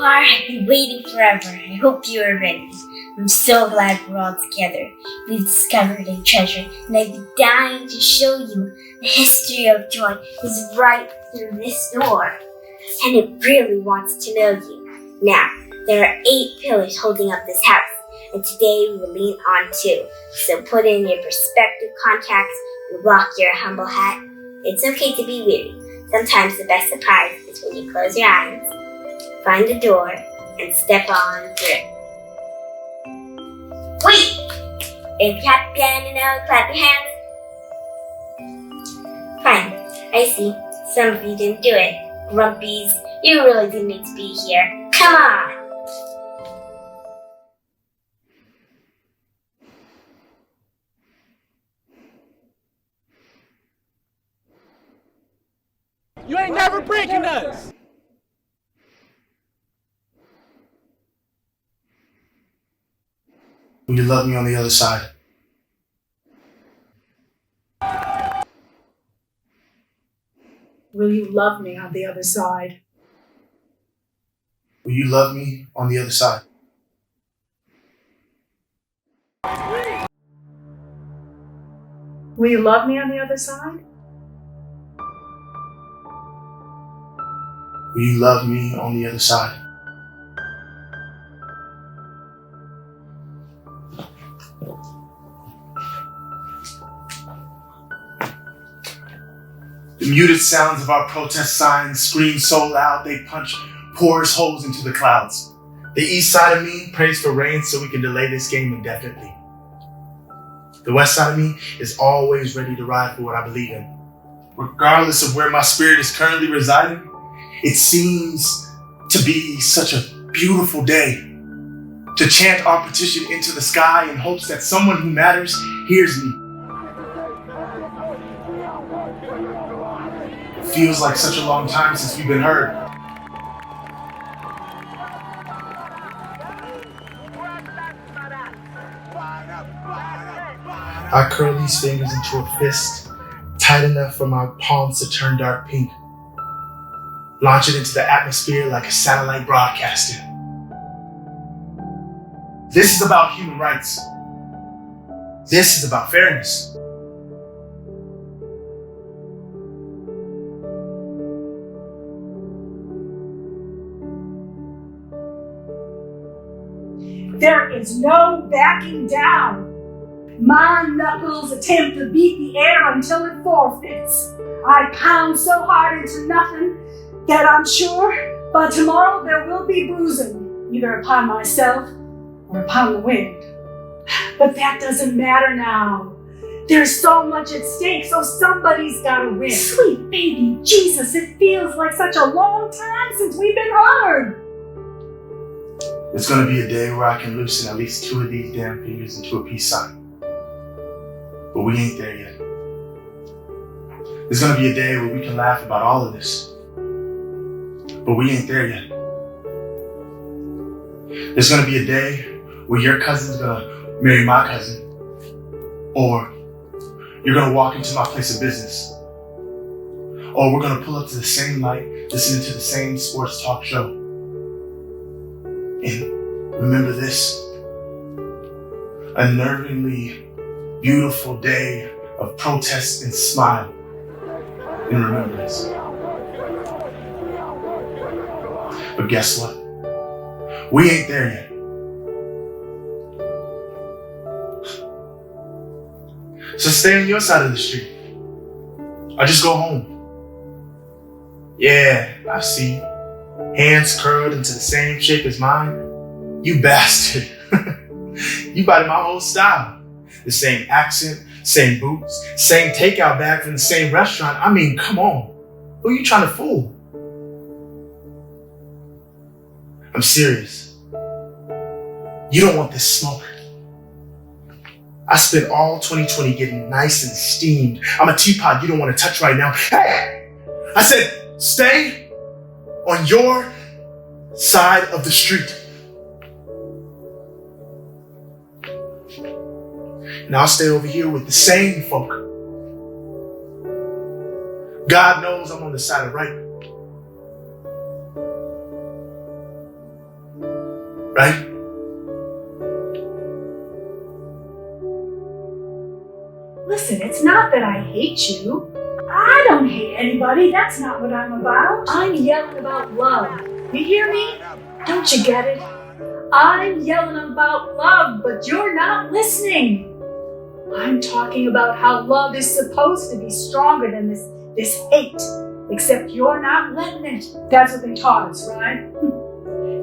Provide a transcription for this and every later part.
you are. I've been waiting forever. I hope you are ready. I'm so glad we're all together. We've discovered a treasure, and I've been dying to show you. The history of joy is right through this door, and it really wants to know you. Now, there are 8 pillars holding up this house, and today we will lean on 2. So put in your perspective contacts and rock your humble hat. It's okay to be weary. Sometimes the best surprise is when you close your eyes, find the door, and step on through. Wait! If you have piano, clap your hands. Fine, I see. Some of you didn't do it. Grumpies, you really didn't need to be here. Come on! You ain't never breaking us! Will you love me on the other side? Will you love me on the other side? Will you love me on the other side? Will you love me on the other side? Will you love me on the other side? The muted sounds of our protest signs scream so loud they punch porous holes into the clouds. The east side of me prays for rain so we can delay this game indefinitely. The west side of me is always ready to ride for what I believe in. Regardless of where my spirit is currently residing, it seems to be such a beautiful day to chant our petition into the sky in hopes that someone who matters hears me. It feels like such a long time since we've been heard. I curl these fingers into a fist, tight enough for my palms to turn dark pink. Launch it into the atmosphere like a satellite broadcaster. This is about human rights. This is about fairness. There is no backing down. My knuckles attempt to beat the air until it forfeits. I pound so hard into nothing that I'm sure by tomorrow there will be bruising, either upon myself or upon the wind. But that doesn't matter now. There's so much at stake, so somebody's gotta win. Sweet baby Jesus, it feels like such a long time since we've been heard. There's gonna be a day where I can loosen at least 2 of these damn fingers into a peace sign. But we ain't there yet. There's gonna be a day where we can laugh about all of this. But we ain't there yet. There's gonna be a day where your cousin's gonna marry my cousin. Or you're gonna walk into my place of business. Or we're gonna pull up to the same light, listening to the same sports talk show. And remember this, a nervingly beautiful day of protest and smile in remembrance. But guess what? We ain't there yet. So stay on your side of the street. Or just go home. Yeah, I see you. Hands curled into the same shape as mine. You bastard. You bought my whole style. The same accent, same boots, same takeout bag from the same restaurant. I mean, come on. Who are you trying to fool? I'm serious. You don't want this smoke. I spent all 2020 getting nice and steamed. I'm a teapot you don't want to touch right now. Hey! I said, stay on your side of the street. And I'll stay over here with the same folk. God knows I'm on the side of right. right? Listen, it's not that I hate you. I don't hate anybody. That's not what I'm about. I'm yelling about love. You hear me? Don't you get it? I'm yelling about love, but you're not listening. I'm talking about how love is supposed to be stronger than this hate, except you're not letting it. That's what they taught us, right?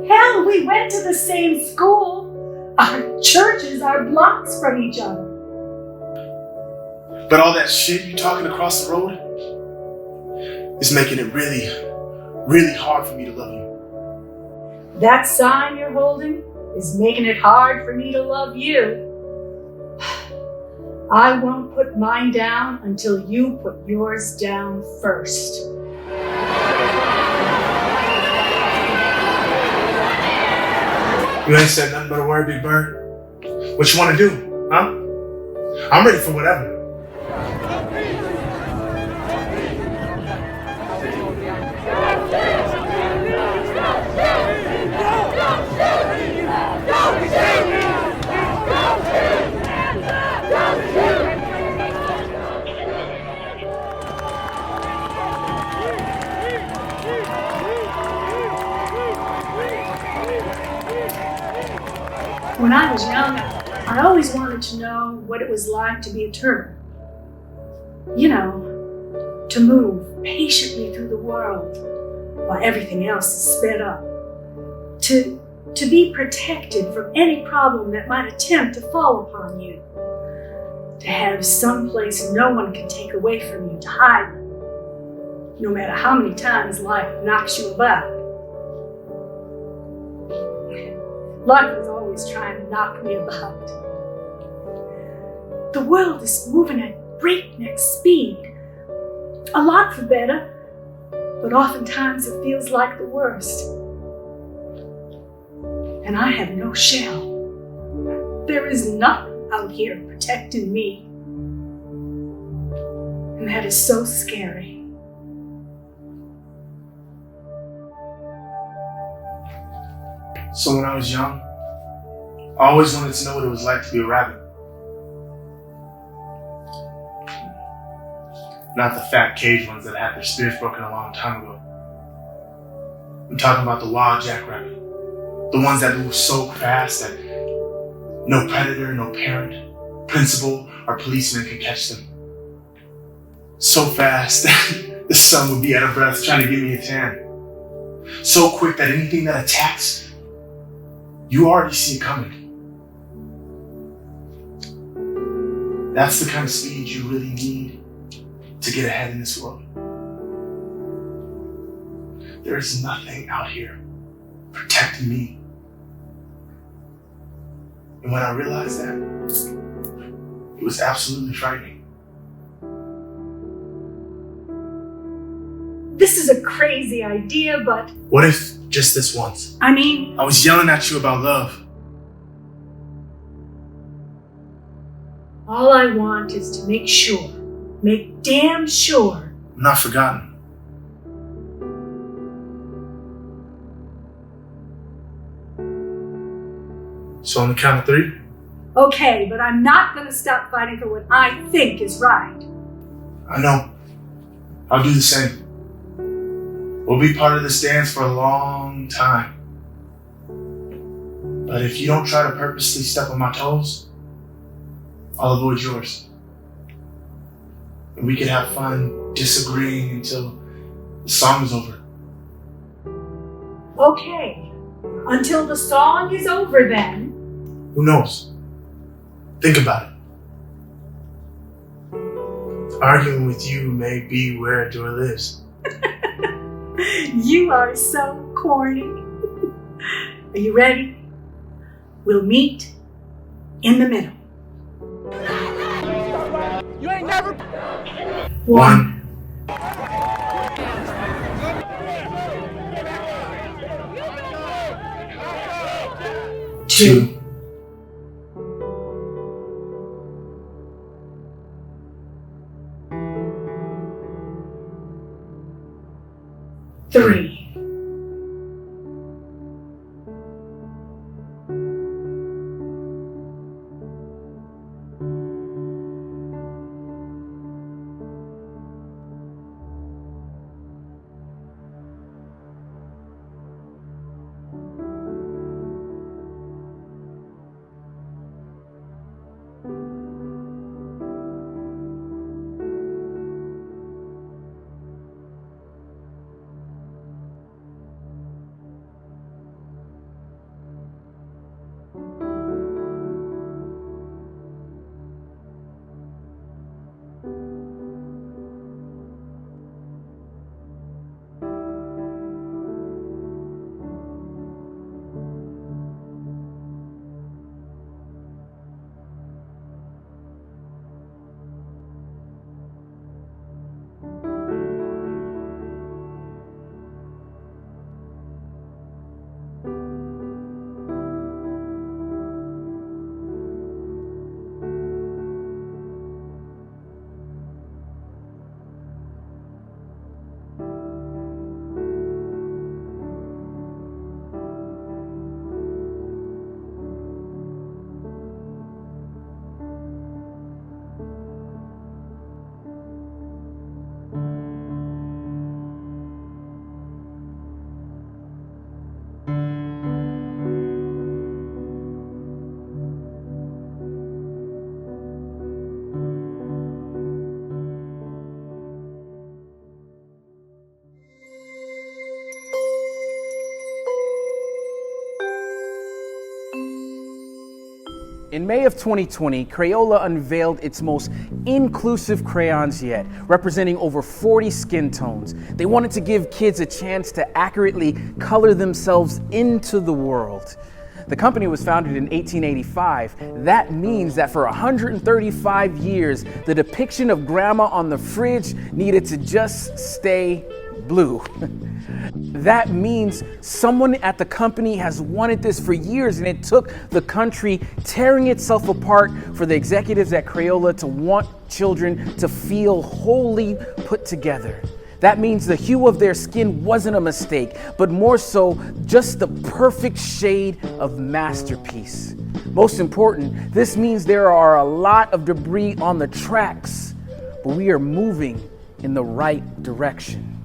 Hell, we went to the same school. Our churches are blocks from each other. But all that shit you talking across the road is making it really, really hard for me to love you. That sign you're holding is making it hard for me to love you. I won't put mine down until you put yours down first. You ain't said nothing but a word, Big Bird. What you want to do, huh? I'm ready for whatever. When I was young, I always wanted to know what it was like to be a turtle. You know, to move patiently through the world while everything else is sped up. To be protected from any problem that might attempt to fall upon you. To have some place no one can take away from you to hide, no matter how many times life knocks you about. Life was always trying to knock me about. The world is moving at breakneck speed. A lot for better, but oftentimes it feels like the worst. And I have no shell. There is nothing out here protecting me. And that is so scary. So when I was young, I always wanted to know what it was like to be a rabbit. Not the fat cage ones that had their spirits broken a long time ago. I'm talking about the wild jackrabbit. The ones that move so fast that no predator, no parent, principal, or policeman can catch them. So fast that the sun would be out of breath trying to give me a tan. So quick that anything that attacks, you already see it coming. That's the kind of speed you really need to get ahead in this world. There is nothing out here protecting me. And when I realized that, it was absolutely frightening. This is a crazy idea, but... What if just this once? I mean... I was yelling at you about love. All I want is to make damn sure. I'm not forgotten. So on the count of 3? Okay, but I'm not going to stop fighting for what I think is right. I know. I'll do the same. We'll be part of this dance for a long time. But if you don't try to purposely step on my toes, I'll avoid yours. And we can have fun disagreeing until the song is over. Okay, until the song is over then. Who knows? Think about it. Arguing with you may be where a door lives. You are so corny. Are you ready? We'll meet in the middle. You ain't never... 1. 2. 3. In May of 2020, Crayola unveiled its most inclusive crayons yet, representing over 40 skin tones. They wanted to give kids a chance to accurately color themselves into the world. The company was founded in 1885. That means that for 135 years, the depiction of grandma on the fridge needed to just stay blue. That means someone at the company has wanted this for years, and it took the country tearing itself apart for the executives at Crayola to want children to feel wholly put together. That means the hue of their skin wasn't a mistake, but more so just the perfect shade of masterpiece. Most important, this means there are a lot of debris on the tracks, but we are moving in the right direction.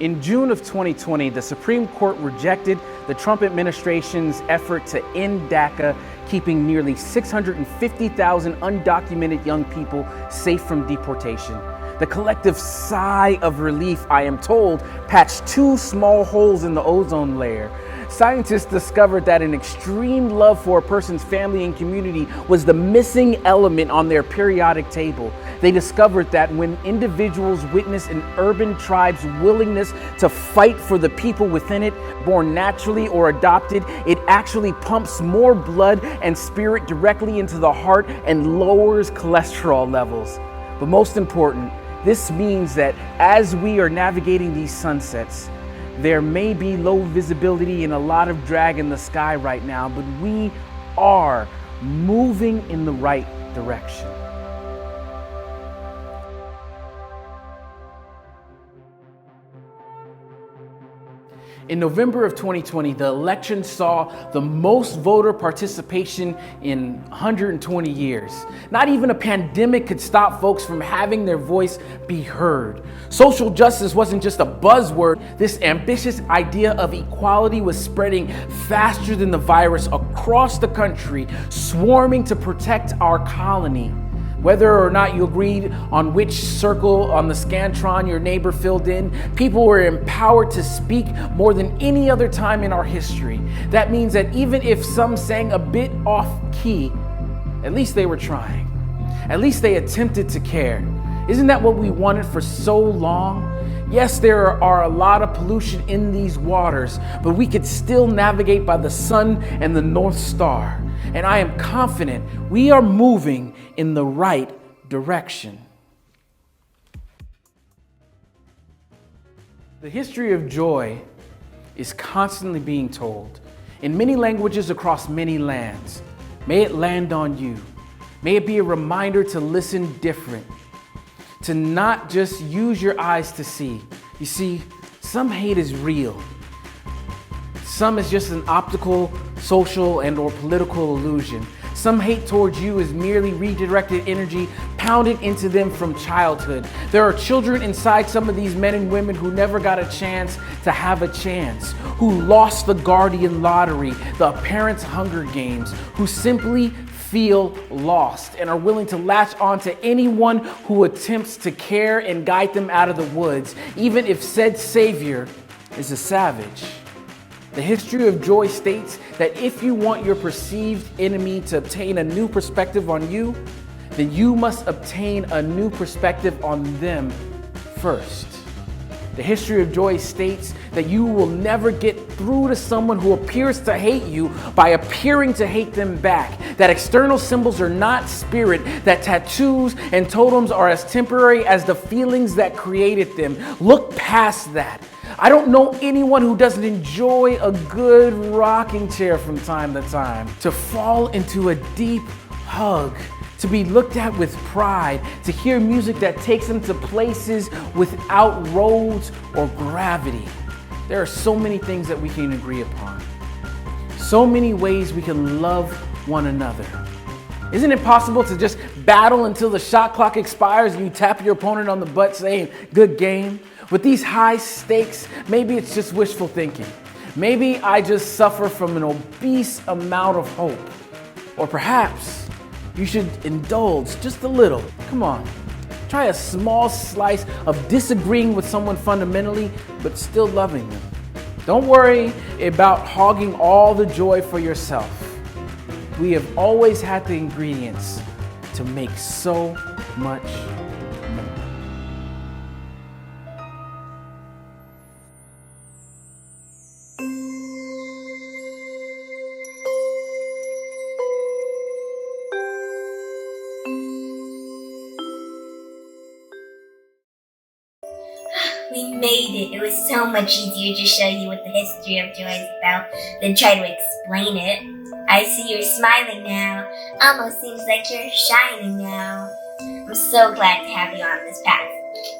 In June of 2020, the Supreme Court rejected the Trump administration's effort to end DACA, keeping nearly 650,000 undocumented young people safe from deportation. The collective sigh of relief, I am told, patched 2 small holes in the ozone layer. Scientists discovered that an extreme love for a person's family and community was the missing element on their periodic table. They discovered that when individuals witness an urban tribe's willingness to fight for the people within it, born naturally or adopted, it actually pumps more blood and spirit directly into the heart and lowers cholesterol levels. But most important, this means that as we are navigating these sunsets, there may be low visibility and a lot of drag in the sky right now, but we are moving in the right direction. In November of 2020, the election saw the most voter participation in 120 years. Not even a pandemic could stop folks from having their voice be heard. Social justice wasn't just a buzzword. This ambitious idea of equality was spreading faster than the virus across the country, swarming to protect our colony. Whether or not you agreed on which circle on the Scantron your neighbor filled in, people were empowered to speak more than any other time in our history. That means that even if some sang a bit off key, at least they were trying. At least they attempted to care. Isn't that what we wanted for so long? Yes, there are a lot of pollution in these waters, but we could still navigate by the sun and the North Star. And I am confident we are moving in the right direction. The history of joy is constantly being told in many languages across many lands. May it land on you. May it be a reminder to listen different, to not just use your eyes to see. You see, some hate is real. Some is just an optical, social, and or political illusion. Some hate towards you is merely redirected energy pounded into them from childhood. There are children inside some of these men and women who never got a chance to have a chance, who lost the Guardian lottery, the Parents' Hunger Games, who simply feel lost and are willing to latch on to anyone who attempts to care and guide them out of the woods, even if said savior is a savage. The history of joy states that if you want your perceived enemy to obtain a new perspective on you, then you must obtain a new perspective on them first. The history of joy states that you will never get through to someone who appears to hate you by appearing to hate them back. That external symbols are not spirit, that tattoos and totems are as temporary as the feelings that created them. Look past that. I don't know anyone who doesn't enjoy a good rocking chair from time to time, to fall into a deep hug, to be looked at with pride, to hear music that takes them to places without roads or gravity. There are so many things that we can agree upon. So many ways we can love one another. Isn't it possible to just battle until the shot clock expires and you tap your opponent on the butt saying, "Good game"? With these high stakes, maybe it's just wishful thinking. Maybe I just suffer from an obese amount of hope. Or perhaps you should indulge just a little. Come on, Try a small slice of disagreeing with someone fundamentally, but still loving them. Don't worry about hogging all the joy for yourself. We have always had the ingredients to make so much more. We made it. It was so much easier to show you what the history of joy is about than try to explain it. I see you're smiling now. Almost seems like you're shining now. I'm so glad to have you on this path.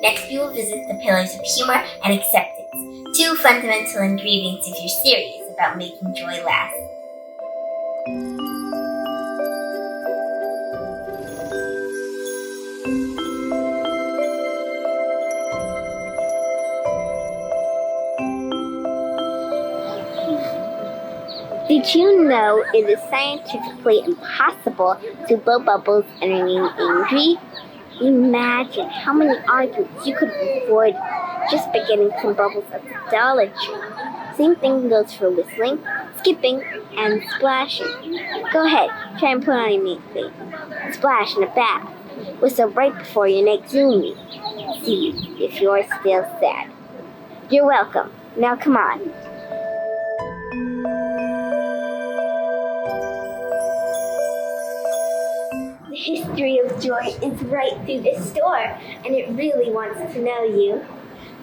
Next, we will visit the pillars of humor and acceptance, 2 fundamental ingredients if you're serious about making joy last. Did you know it is scientifically impossible to blow bubbles and remain angry? Imagine how many arguments you could avoid just by getting some bubbles at the Dollar Tree. Same thing goes for whistling, skipping, and splashing. Go ahead, try and put on your makeup. Splash in a bath. Whistle right before your next Zoom meeting. See if you're still sad. You're welcome. Now come on. The history of joy is right through this store, and it really wants to know you.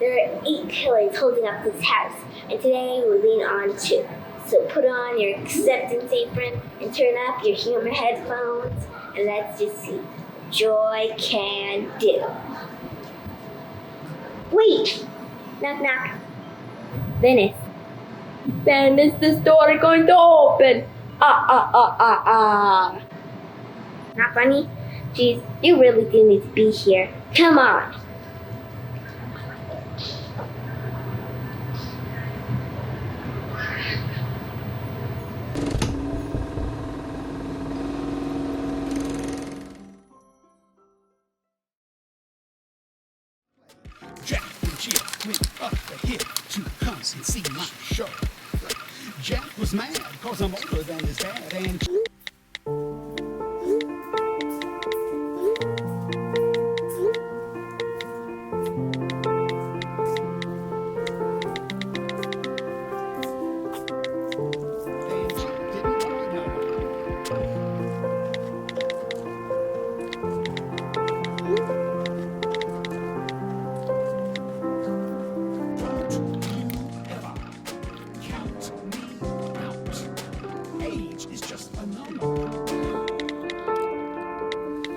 There are 8 pillars holding up this house, and today we lean on 2. So put on your acceptance apron and turn up your humor headphones, and let's just see what joy can do. Wait! Knock knock. Venice. When is the store going to open? Not funny? Geez, you really do need to be here. Come on. Jack and Jill went up the hill to come and see my show. Jack was mad cause I'm older than his dad and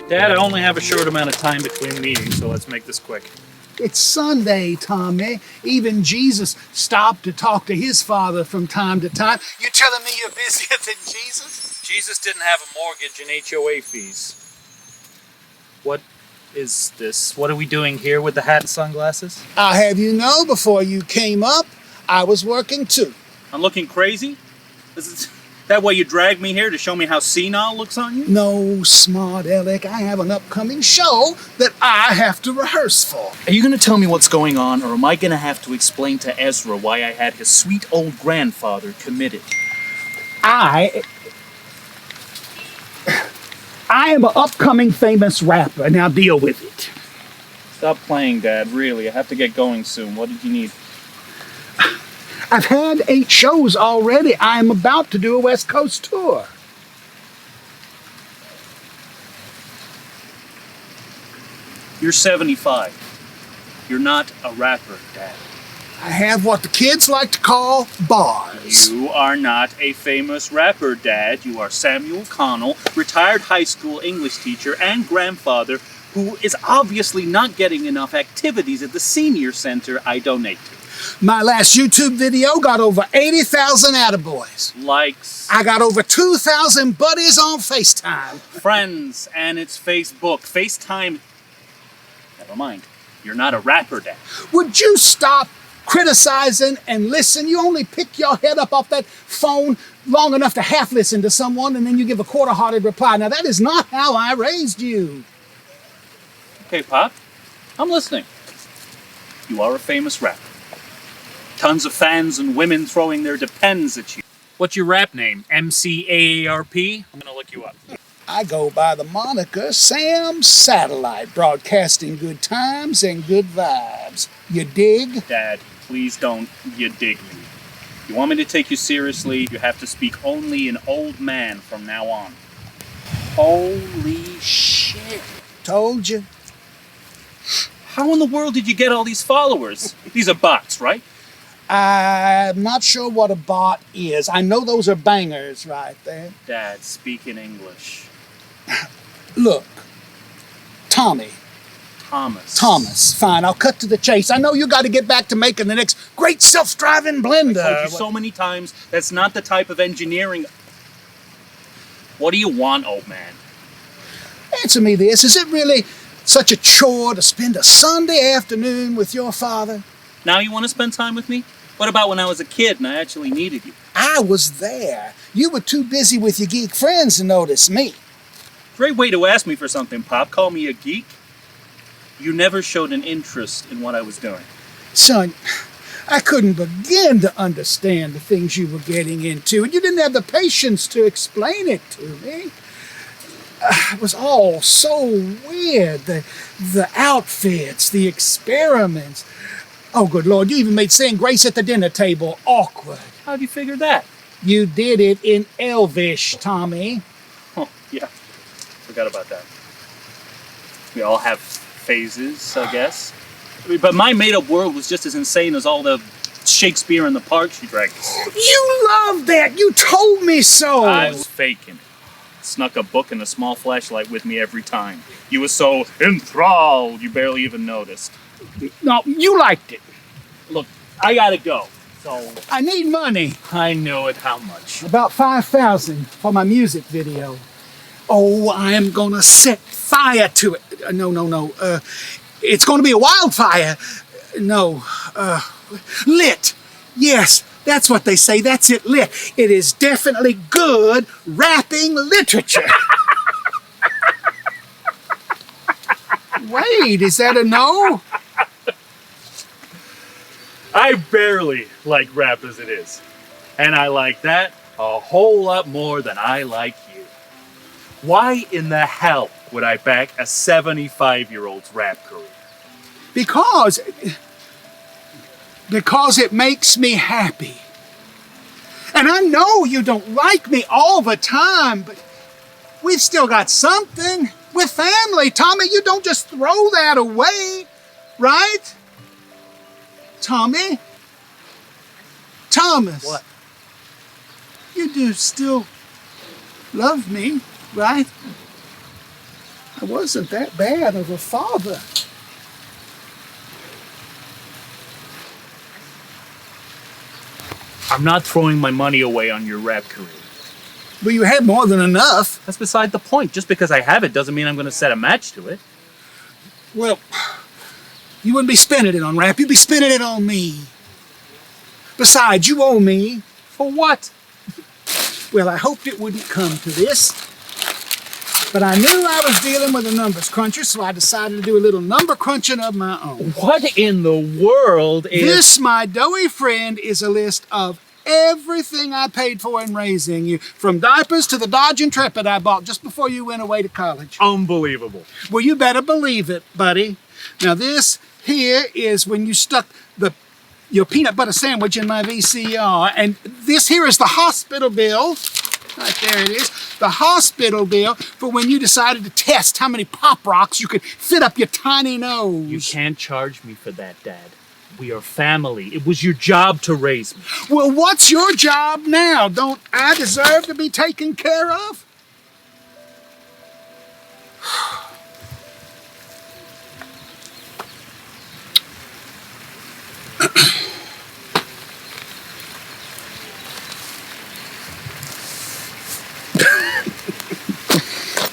Dad, I only have a short amount of time between meetings, so let's make this quick. it's Sunday, Tommy. Even Jesus stopped to talk to his father from time to time. You telling me you're busier than Jesus? Jesus didn't have a mortgage and HOA fees. What is this? What are we doing here with the hat and sunglasses? I'll have you know, before you came up, I was working too. I'm looking crazy? That way you dragged me here to show me how senile looks on you? No, smart Alec. I have an upcoming show that I have to rehearse for. Are you going to tell me what's going on, or am I going to have to explain to Ezra why I had his sweet old grandfather committed? I am an upcoming famous rapper. Now deal with it. Stop playing, Dad. Really, I have to get going soon. What did you need? I've had 8 shows already. I am about to do a West Coast tour. You're 75. You're not a rapper, Dad. I have what the kids like to call bars. You are not a famous rapper, Dad. You are Samuel Connell, retired high school English teacher and grandfather who is obviously not getting enough activities at the senior center I donate to. My last YouTube video got over 80,000 attaboys. Likes, I got over 2,000 buddies on FaceTime. friends, and it's Facebook. FaceTime. Never mind. You're not a rapper, Dad. Would you stop criticizing and listen? You only pick your head up off that phone long enough to half listen to someone and then you give a quarter-hearted reply. Now that is not how I raised you. Okay, Pop. I'm listening. You are a famous rapper. Tons of fans and women throwing their depends at you. What's your rap name? MCAARP? I'm gonna look you up. I go by the moniker Sam Satellite, broadcasting good times and good vibes. You dig? Dad, please don't you dig me. You want me to take you seriously, you have to speak only in old man from now on. Holy shit. Told you. How in the world did you get all these followers? These are bots, right? I'm not sure what a bot is. I know those are bangers right there. Dad, speak in English. Look, Thomas. Fine, I'll cut to the chase. I know you got to get back to making the next great self-driving blender. I told you so many times, that's not the type of engineering. What do you want, old man? Answer me this. Is it really such a chore to spend a Sunday afternoon with your father? Now you want to spend time with me? What about when I was a kid and I actually needed you? I was there. You were too busy with your geek friends to notice me. Great way to ask me for something, Pop. Call me a geek? You never showed an interest in what I was doing. Son, I couldn't begin to understand the things you were getting into, and you didn't have the patience to explain it to me. It was all so weird. The outfits, the experiments. Oh, good Lord, you even made saying grace at the dinner table awkward. How'd you figure that? You did it in Elvish, Tommy. Oh, yeah. Forgot about that. We all have phases, I guess. But my made-up world was just as insane as all the Shakespeare in the Park she dragged us. You loved that! You told me so! I was faking it. Snuck a book and a small flashlight with me every time. You were so enthralled, you barely even noticed. No, you liked it. Look, I gotta go. So I need money. I know it. How much? About $5,000 for my music video. Oh, I am gonna set fire to it. No. It's gonna be a wildfire. No. Lit. Yes, that's what they say. That's it, lit. It is definitely good rapping literature. Wait, is that a no? I barely like rap as it is. And I like that a whole lot more than I like you. Why in the hell would I back a 75-year-old's rap career? Because it makes me happy. And I know you don't like me all the time, but we've still got something. We're family, Tommy. You don't just throw that away, right? Tommy? Thomas. What? You do still love me, right? I wasn't that bad of a father. I'm not throwing my money away on your rap career. But you had more than enough. That's beside the point. Just because I have it doesn't mean I'm going to set a match to it. Well, you wouldn't be spending it on rap. You'd be spending it on me. Besides, you owe me. For what? Well, I hoped it wouldn't come to this. But I knew I was dealing with a numbers cruncher, so I decided to do a little number crunching of my own. What in the world is... This, my doughy friend, is a list of everything I paid for in raising you, from diapers to the Dodge Intrepid I bought just before you went away to college. Unbelievable. Well, you better believe it, buddy. Now, this here is when you stuck your peanut butter sandwich in my VCR, and this here is the hospital bill. Right there it is. The hospital bill for when you decided to test how many Pop Rocks you could fit up your tiny nose. You can't charge me for that, Dad. We are family. It was your job to raise me. Well, what's your job now? Don't I deserve to be taken care of?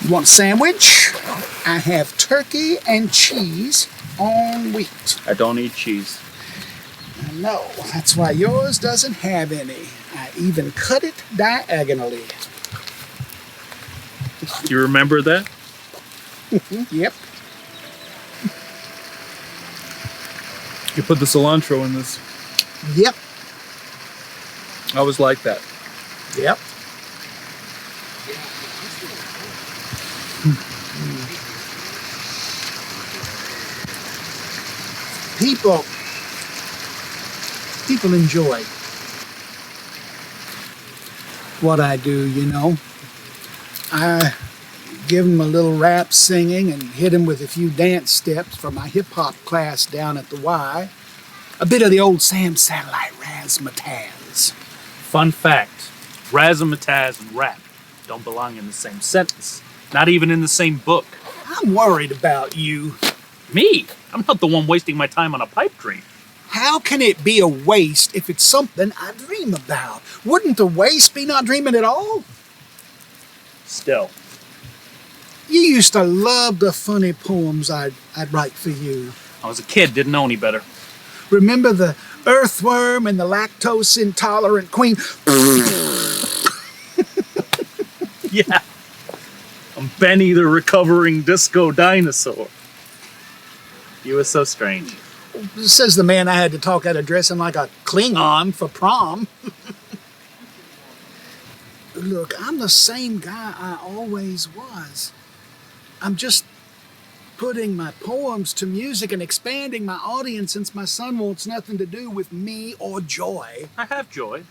You want a sandwich? I have turkey and cheese on wheat. I don't eat cheese. I know. That's why yours doesn't have any. I even cut it diagonally. You remember that? Yep. You put the cilantro in this. Yep. I was like that. Yep. People enjoy what I do, you know. I give them a little rap singing and hit them with a few dance steps for my hip-hop class down at the Y. A bit of the old Sam Satellite razzmatazz. Fun fact, razzmatazz and rap don't belong in the same sentence. Not even in the same book. I'm worried about you. Me? I'm not the one wasting my time on a pipe dream. How can it be a waste if it's something I dream about? Wouldn't the waste be not dreaming at all? Still. You used to love the funny poems I'd write for you. I was a kid, didn't know any better. Remember the earthworm and the lactose intolerant queen? Yeah. I'm Benny the recovering disco dinosaur. You were so strange. Says the man I had to talk out of dressing like a Klingon for prom. Look, I'm the same guy I always was. I'm just putting my poems to music and expanding my audience since my son wants nothing to do with me or joy. I have joy.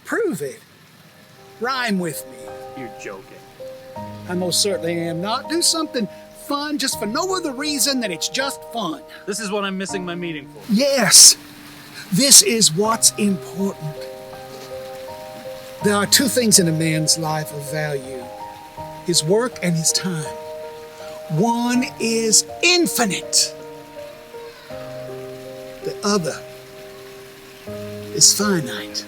Prove it. Rhyme with me. You're joking. I most certainly am not. Do something fun just for no other reason than it's just fun. This is what I'm missing my meeting for. Yes, this is what's important. There are two things in a man's life of value: his work and his time. One is infinite. The other is finite.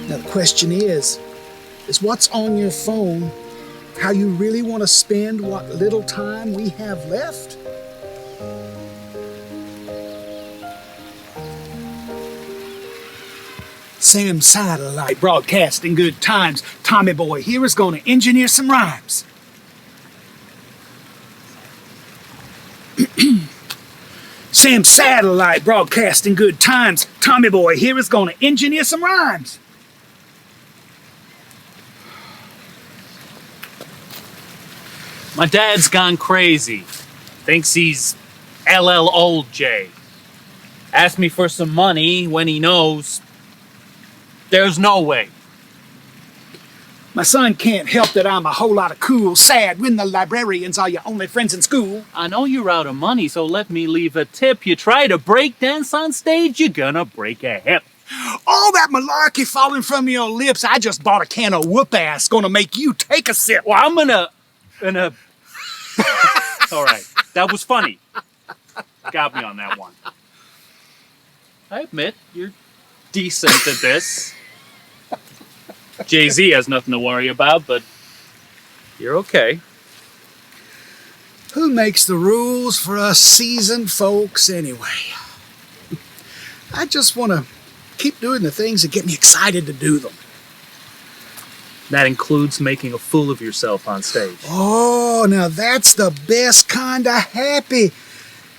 Now the question is what's on your phone how you really want to spend what little time we have left? Sam Satellite broadcasting good times. Tommy Boy here is going to engineer some rhymes. Sam Satellite broadcasting good times. Tommy Boy here is going to engineer some rhymes. My dad's gone crazy. Thinks he's LL Old J. Asked me for some money when he knows there's no way. My son can't help that I'm a whole lot of cool, sad when the librarians are your only friends in school. I know you're out of money, so let me leave a tip. You try to break dance on stage, you're gonna break a hip. All that malarkey falling from your lips, I just bought a can of whoop-ass gonna make you take a sip. Well, I'm gonna... All right, that was funny. Got me on that one. I admit, you're decent at this. Jay-Z has nothing to worry about, but you're okay. Who makes the rules for us seasoned folks anyway? I just want to keep doing the things that get me excited to do them. That includes making a fool of yourself on stage. Oh, now that's the best kind of happy.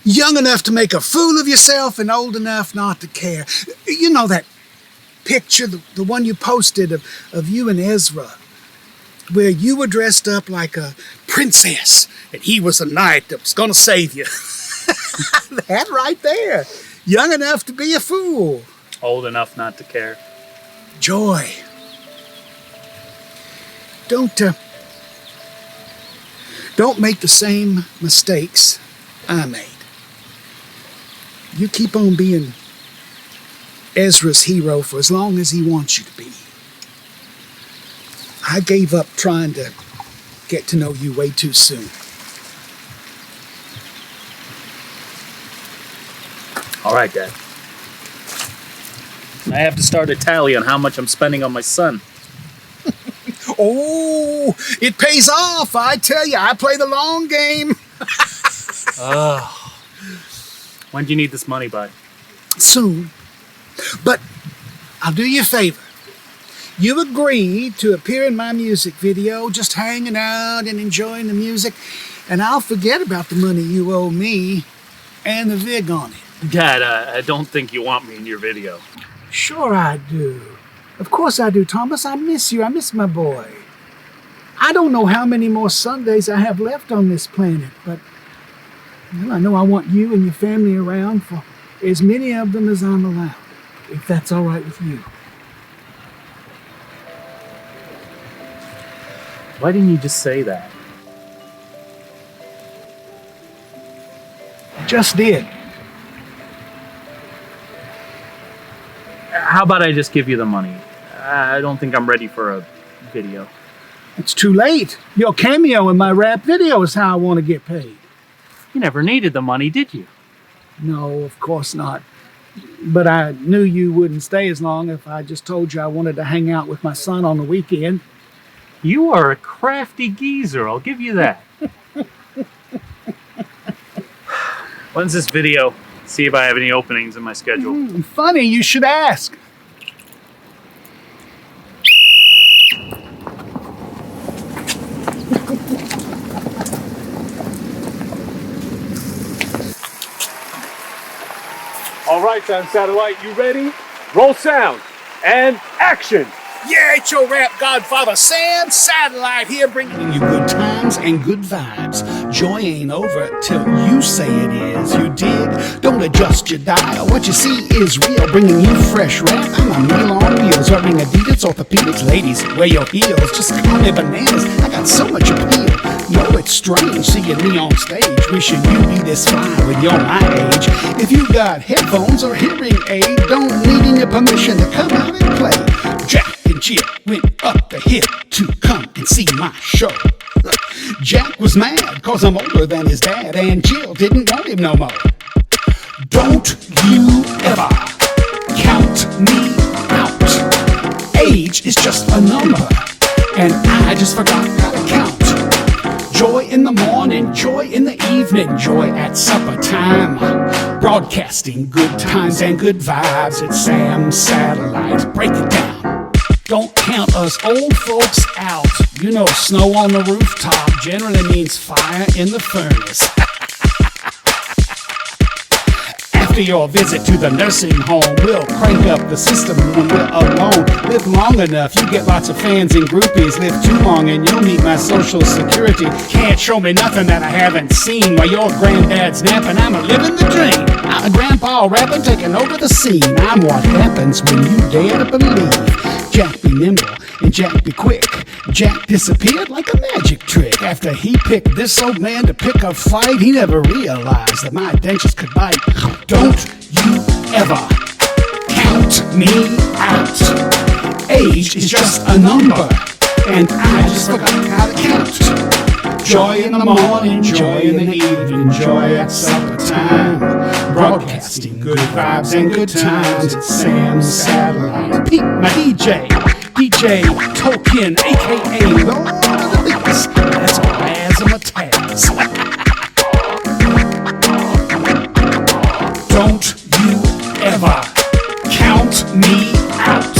Young enough to make a fool of yourself and old enough not to care. You know that picture, the one you posted of you and Ezra, where you were dressed up like a princess and he was a knight that was going to save you. That right there. Young enough to be a fool. Old enough not to care. Joy. Don't make the same mistakes I made. You keep on being Ezra's hero for as long as he wants you to be. I gave up trying to get to know you way too soon. All right, Dad. I have to start a tally on how much I'm spending on my son. Oh, it pays off. I tell you, I play the long game. When do you need this money by? Soon. But I'll do you a favor. You agreed to appear in my music video, just hanging out and enjoying the music, and I'll forget about the money you owe me and the VIG on it. Dad, I don't think you want me in your video. Sure I do. Of course I do, Thomas. I miss you. I miss my boy. I don't know how many more Sundays I have left on this planet, but well, I know I want you and your family around for as many of them as I'm allowed, if that's all right with you. Why didn't you just say that? Just did. How about I just give you the money? I don't think I'm ready for a video. It's too late. Your cameo in my rap video is how I want to get paid. You never needed the money, did you? No, of course not. But I knew you wouldn't stay as long if I just told you I wanted to hang out with my son on the weekend. You are a crafty geezer, I'll give you that. When's this video? See if I have any openings in my schedule. Funny you should ask. All right, Sound Satellite, you ready? Roll sound and action! Yeah, it's your rap godfather, Sam Satellite here, bringing you good times and good vibes. Joy ain't over till you say it is. You dig? Don't adjust your dial. What you see is real, bringing you fresh rap. I'm a meal on wheels, wearing Adidas orthopedics. Ladies, wear your heels. Just call me bananas. I got so much appeal. Know it's strange seeing me on stage, wishing you be this fly when you're my age. If you got headphones or hearing aid, don't need any permission to come out and play. Jack and Jill went up the hill to come and see my show. Jack was mad cause I'm older than his dad, and Jill didn't want him no more. Don't you ever count me out. Age is just a number, and I just forgot how to count. Joy in the morning, joy in the evening, joy at supper time. Broadcasting good times and good vibes at Sam Satellite. Break it down. Don't count us old folks out. You know, snow on the rooftop generally means fire in the furnace. After your visit to the nursing home, we'll crank up the system when we're alone. Live long enough, you get lots of fans and groupies. Live too long and you'll meet my social security. Can't show me nothing that I haven't seen. While your granddad's napping, I'm living the dream. I'm a grandpa rapping, taking over the scene. I'm what happens when you dare to believe. Jack be nimble and Jack be quick. Jack disappeared like a magic trick. After he picked this old man to pick a fight, he never realized that my dentures could bite. Don't you ever count me out. Age is just a number, and I just forgot how to count. Joy in the morning, joy in the evening, joy at supper time. Broadcasting good vibes and good times at Sam Satellite. Pete, my DJ, DJ Token, a.k.a. Lord of the Beats. That's a razzmatazz. Don't you ever count me out.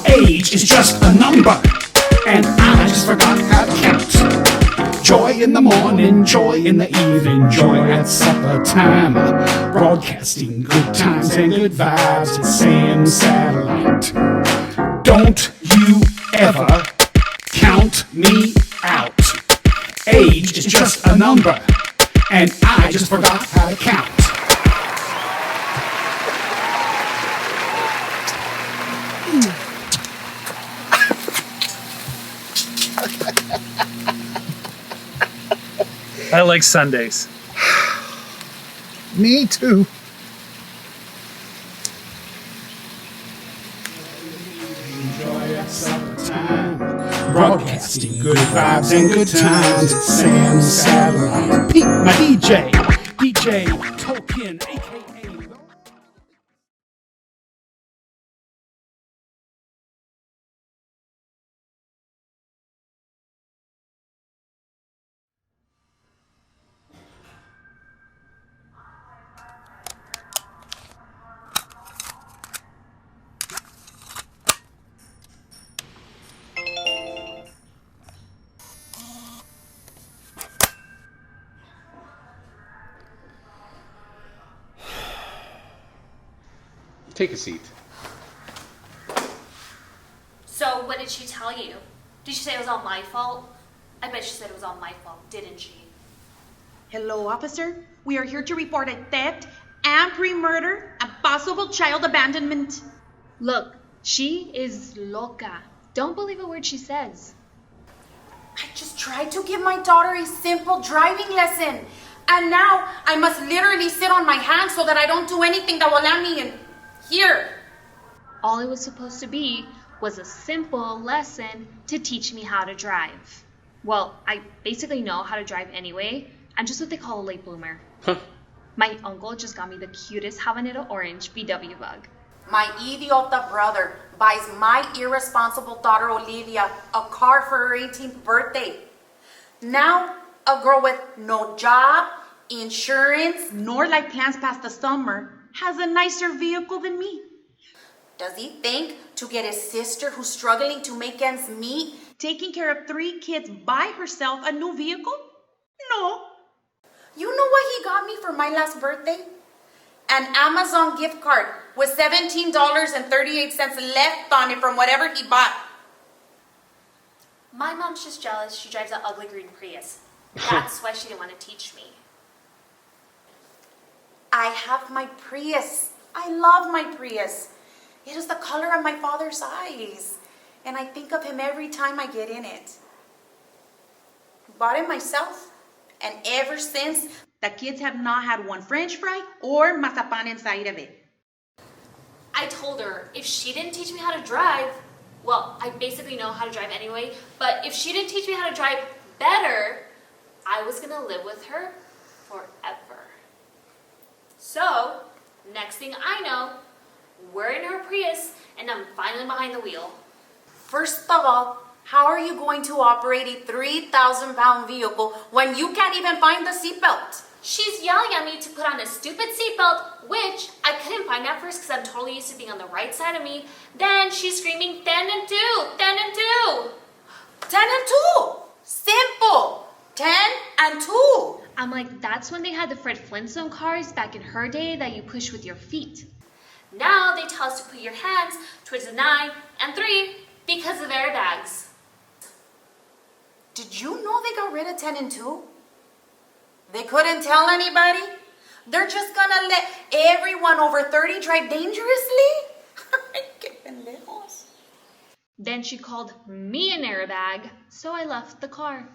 Age is just a number, and I just forgot how to count. Joy in the morning, joy in the evening, joy at supper time. Broadcasting good times and good vibes at Sam Satellite. Don't you ever count me out. Age is just a number, and I just forgot how to count. I like Sundays. Me too. Enjoy at supper time. Broadcasting good vibes and good times at Sam Satellite. Pete, my DJ, DJ Token, a.k.a. take a seat. So, what did she tell you? Did she say it was all my fault? I bet she said it was all my fault, didn't she? Hello, officer. We are here to report a theft and pre-murder and possible child abandonment. Look, she is loca. Don't believe a word she says. I just tried to give my daughter a simple driving lesson. And now I must literally sit on my hands so that I don't do anything that will land me in here. All it was supposed to be was a simple lesson to teach me how to drive. Well, I basically know how to drive anyway. I'm just what they call a late bloomer. Huh. My uncle just got me the cutest habanero orange VW bug. My idiota brother buys my irresponsible daughter Olivia a car for her 18th birthday. Now, a girl with no job, insurance, nor life plans past the summer has a nicer vehicle than me. Does he think to get his sister who's struggling to make ends meet, taking care of 3 kids by herself, a new vehicle? No. You know what he got me for my last birthday? An Amazon gift card with $17.38 left on it from whatever he bought. My mom's just jealous she drives an ugly green Prius. That's why she didn't want to teach me. I have my Prius. I love my Prius. It is the color of my father's eyes. And I think of him every time I get in it. Bought it myself. And ever since, the kids have not had one French fry or mazapan inside of it. I told her if she didn't teach me how to drive, well, I basically know how to drive anyway, but if she didn't teach me how to drive better, I was gonna live with her forever. So, next thing I know, we're in her Prius and I'm finally behind the wheel. First of all, how are you going to operate a 3,000-pound vehicle when you can't even find the seatbelt? She's yelling at me to put on a stupid seatbelt, which I couldn't find at first because I'm totally used to being on the right side of me. Then she's screaming, 10 and 2, 10 and 2. 10 and 2. Simple. 10 and 2. I'm like, that's when they had the Fred Flintstone cars back in her day that you push with your feet. Now they tell us to put your hands towards the 9 and 3 because of airbags. Did you know they got rid of 10 and 2? They couldn't tell anybody? They're just gonna let everyone over 30 drive dangerously? Qué pendejos. Then she called me an airbag, so I left the car.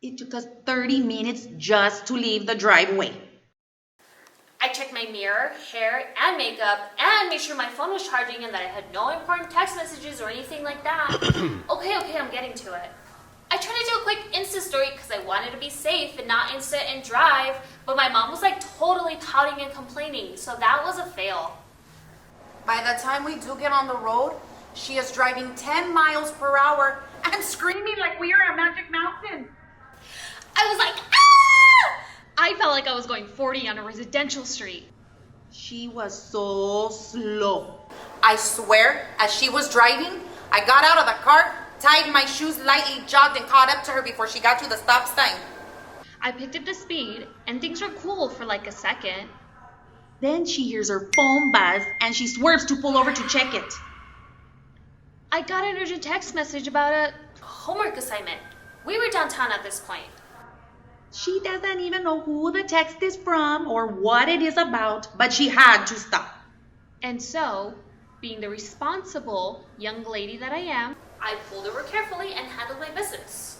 It took us 30 minutes just to leave the driveway. I checked my mirror, hair, and makeup, and made sure my phone was charging and that I had no important text messages or anything like that. Okay, I'm getting to it. I tried to do a quick Insta story because I wanted to be safe and not Insta and drive, but my mom was like totally pouting and complaining, so that was a fail. By the time we do get on the road, she is driving 10 miles per hour and screaming like we are at Magic Mountain. I was like, ah! I felt like I was going 40 on a residential street. She was so slow. I swear, as she was driving, I got out of the car, tied my shoes lightly, jogged, and caught up to her before she got to the stop sign. I picked up the speed, and things were cool for like a second. Then she hears her phone buzz, and she swerves to pull over to check it. I got an urgent text message about a homework assignment. We were downtown at this point. She doesn't even know who the text is from or what it is about, but she had to stop. And so, being the responsible young lady that I am, I pulled over carefully and handled my business.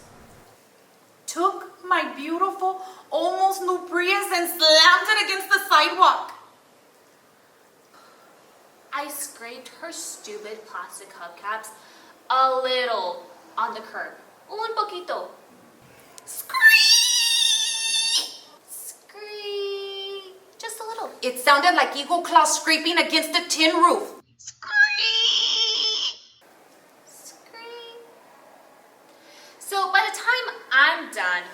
Took my beautiful, almost new Prius and slammed it against the sidewalk. I scraped her stupid plastic hubcaps a little on the curb. Un poquito. Screech! Screech! Just a little. It sounded like eagle claws scraping against a tin roof. So by the time I'm done,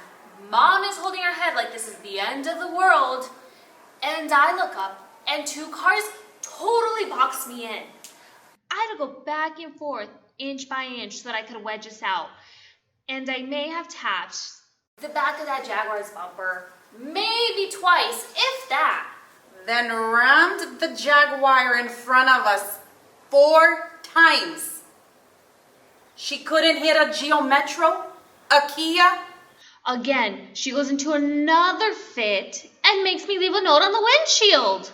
Mom is holding her head like this is the end of the world. And I look up and 2 cars totally box me in. I had to go back and forth, inch by inch, so that I could wedge us out. And I may have tapped the back of that Jaguar's bumper, maybe twice, if that. then rammed the Jaguar in front of us 4 times. She couldn't hit a Geo Metro, a Kia. Again, she goes into another fit and makes me leave a note on the windshield.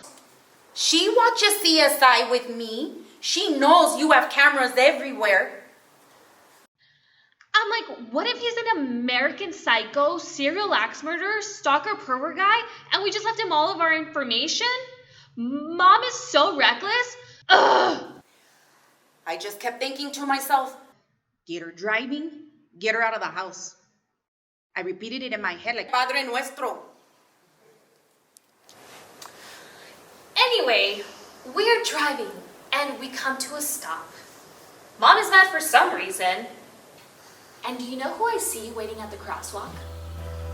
She watches CSI with me. She knows you have cameras everywhere. I'm like, what if he's an American psycho, serial axe murderer, stalker, pervert guy, and we just left him all of our information? Mom is so reckless. Ugh! I just kept thinking to myself, get her driving, get her out of the house. I repeated it in my head like Padre Nuestro. Anyway, we're driving and we come to a stop. Mom is mad for some reason. And do you know who I see waiting at the crosswalk?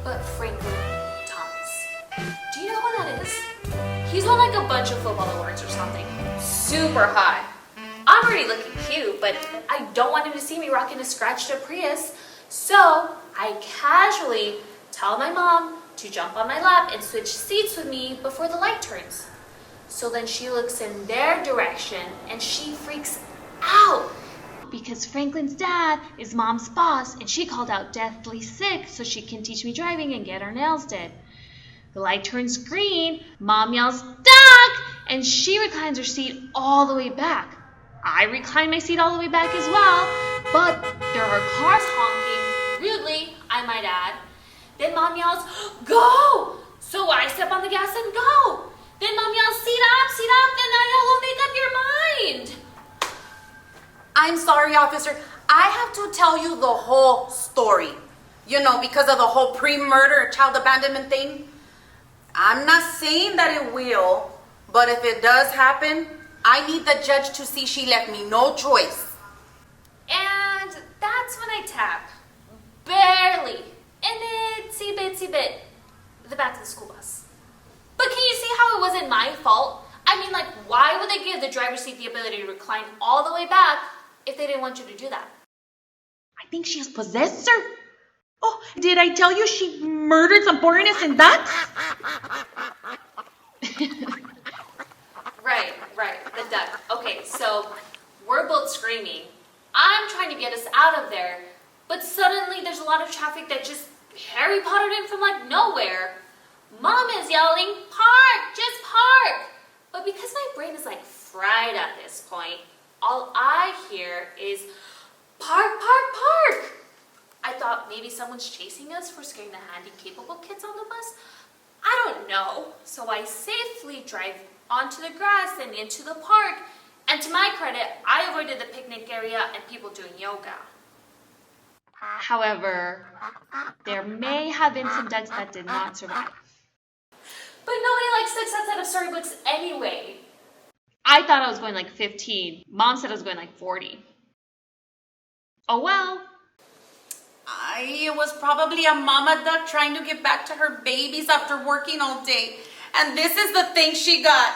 But Franklin Thomas. Do you know who that is? He's on like a bunch of football awards or something. Super high. I'm already looking cute, but I don't want him to see me rocking a scratched up Prius. So I casually tell my mom to jump on my lap and switch seats with me before the light turns. So then she looks in their direction and she freaks out. Because Franklin's dad is Mom's boss and she called out deathly sick so she can teach me driving and get her nails did. The light turns green, Mom yells, "Duck!" and she reclines her seat all the way back. I recline my seat all the way back as well, but there are cars honking, rudely, I might add. Then Mom yells, "Go!" So I step on the gas and go. Then Mom yells, seat up, then I yell, "Oh, make up your mind." I'm sorry, officer. I have to tell you the whole story. You know, because of the whole pre-murder child abandonment thing. I'm not saying that it will, but if it does happen, I need the judge to see she left me no choice. And that's when I tap, barely, an itsy bitsy bit, the back of the school bus. But can you see how it wasn't my fault? I mean, like, why would they give the driver's seat the ability to recline all the way back if they didn't want you to do that? I think she has possessed her. Oh, did I tell you she murdered some poor innocent ducks? Right, the duck. Okay, so we're both screaming. I'm trying to get us out of there, but suddenly there's a lot of traffic that just Harry Pottered in from like nowhere. Mom is yelling, "Park, just park!" But because my brain is like fried at this point, all I hear is, "Park, park, park!" I thought maybe someone's chasing us for scaring the handy-capable kids on the bus. I don't know. So I safely drive onto the grass and into the park. And to my credit, I avoided the picnic area and people doing yoga. However, there may have been some ducks that did not survive. But nobody likes ducks outside of storybooks anyway. I thought I was going like 15. Mom said I was going like 40. Oh well. It was probably a mama duck trying to get back to her babies after working all day. And this is the thing she got.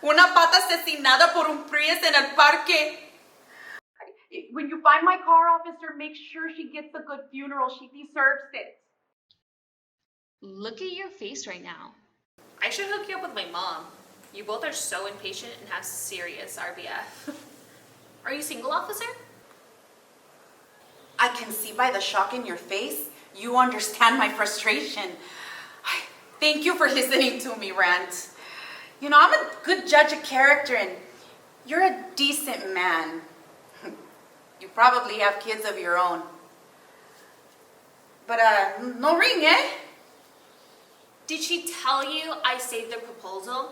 Una pata asesinada por un Prius en el parque. When you find my car, officer, make sure she gets a good funeral. She deserves it. Look at your face right now. I should hook you up with my mom. You both are so impatient and have serious RBF. Are you single, officer? I can see by the shock in your face, you understand my frustration. Thank you for listening to me rant. You know, I'm a good judge of character and you're a decent man. You probably have kids of your own. But, no ring, eh? Did she tell you I saved their proposal?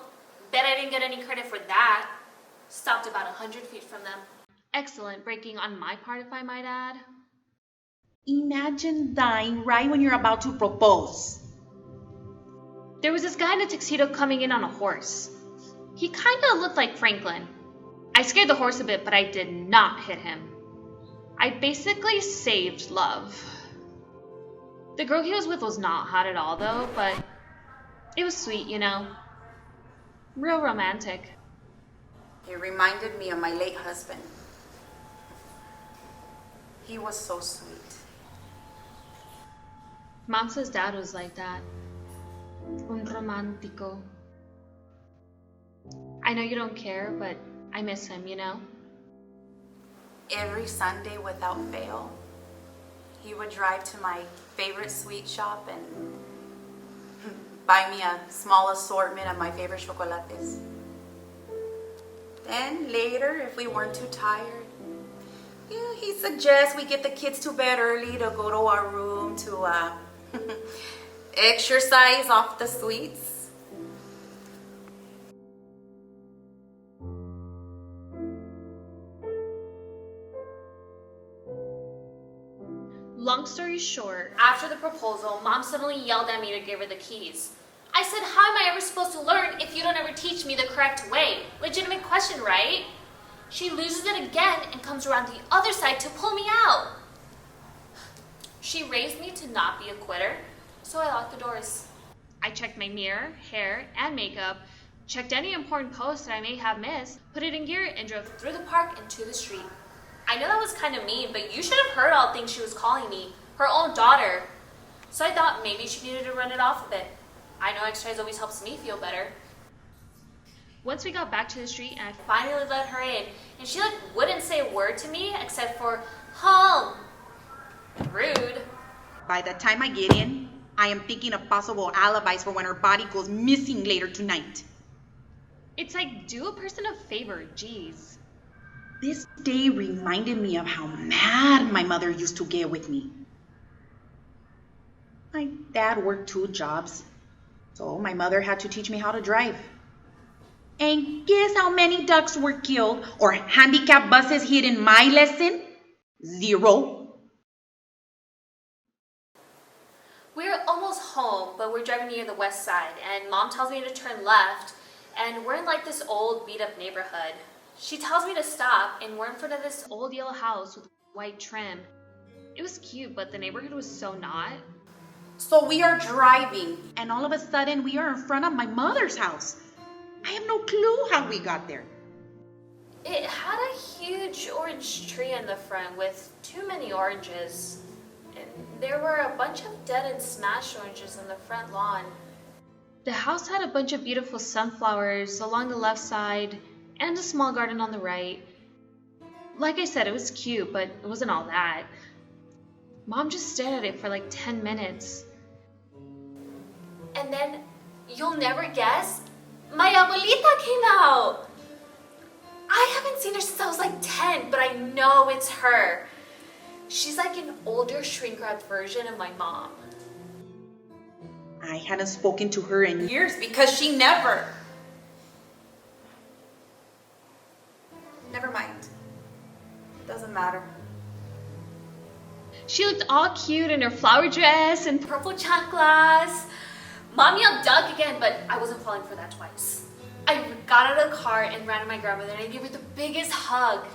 Bet I didn't get any credit for that. Stopped about 100 feet from them. Excellent breaking on my part, if I might add. Imagine dying right when you're about to propose. There was this guy in a tuxedo coming in on a horse. He kind of looked like Franklin. I scared the horse a bit, but I did not hit him. I basically saved love. The girl he was with was not hot at all, though, but it was sweet, you know. Real romantic. It reminded me of my late husband. He was so sweet. Mom says Dad was like that. Un romántico. I know you don't care, but I miss him, you know? Every Sunday without fail, he would drive to my favorite sweet shop and buy me a small assortment of my favorite chocolates. Then later, if we weren't too tired, he'd suggest we get the kids to bed early to go to our room to exercise off the sweets. Long story short, After the proposal, Mom suddenly yelled at me to give her the keys. I said, how am I ever supposed to learn if you don't ever teach me the correct way? Legitimate question, right? She loses it again and comes around the other side to pull me out. She raised me to not be a quitter, so I locked the doors. I checked my mirror, hair, and makeup, checked any important posts that I may have missed, put it in gear, and drove Through the park and to the street. I know that was kind of mean, but you should have heard all the things she was calling me, her own daughter. So I thought maybe she needed to run it off a bit. I know exercise always helps me feel better. Once we got back to the street and I Finally let her in, and she wouldn't say a word to me except for home. Rude. By the time I get in, I am thinking of possible alibis for when her body goes missing later tonight. It's like, do a person a favor, jeez. This day reminded me of how mad my mother used to get with me. My dad worked 2 jobs, so my mother had to teach me how to drive. And guess how many ducks were killed or handicapped buses hit in my lesson? 0. We're almost home, but we're driving near the west side, and Mom tells me to turn left, and we're in like this old beat-up neighborhood. She tells me to stop, and we're in front of this Old yellow house with white trim. It was cute, but the neighborhood was so not. So we are driving. And all of a sudden, we are in front of my mother's house. I have no clue how we got there. It had a huge orange tree in the front with too many oranges. And there were a bunch of dead and smashed oranges on the front lawn. The house had a bunch of beautiful sunflowers along the left side and a small garden on the right. Like I said, it was cute, but it wasn't all that. Mom just stared at it for like 10 minutes. And then, you'll never guess, my abuelita came out. I haven't seen her since I was like 10, but I know it's her. She's like an older, shrink-wrapped version of my mom. I hadn't spoken to her in Years because she never. Never mind. Doesn't matter. She looked all cute in her flower dress and Purple chanclas. Mom yelled duck again, but I wasn't falling for that twice. I got out of the car and ran to my grandmother and I gave her the biggest hug.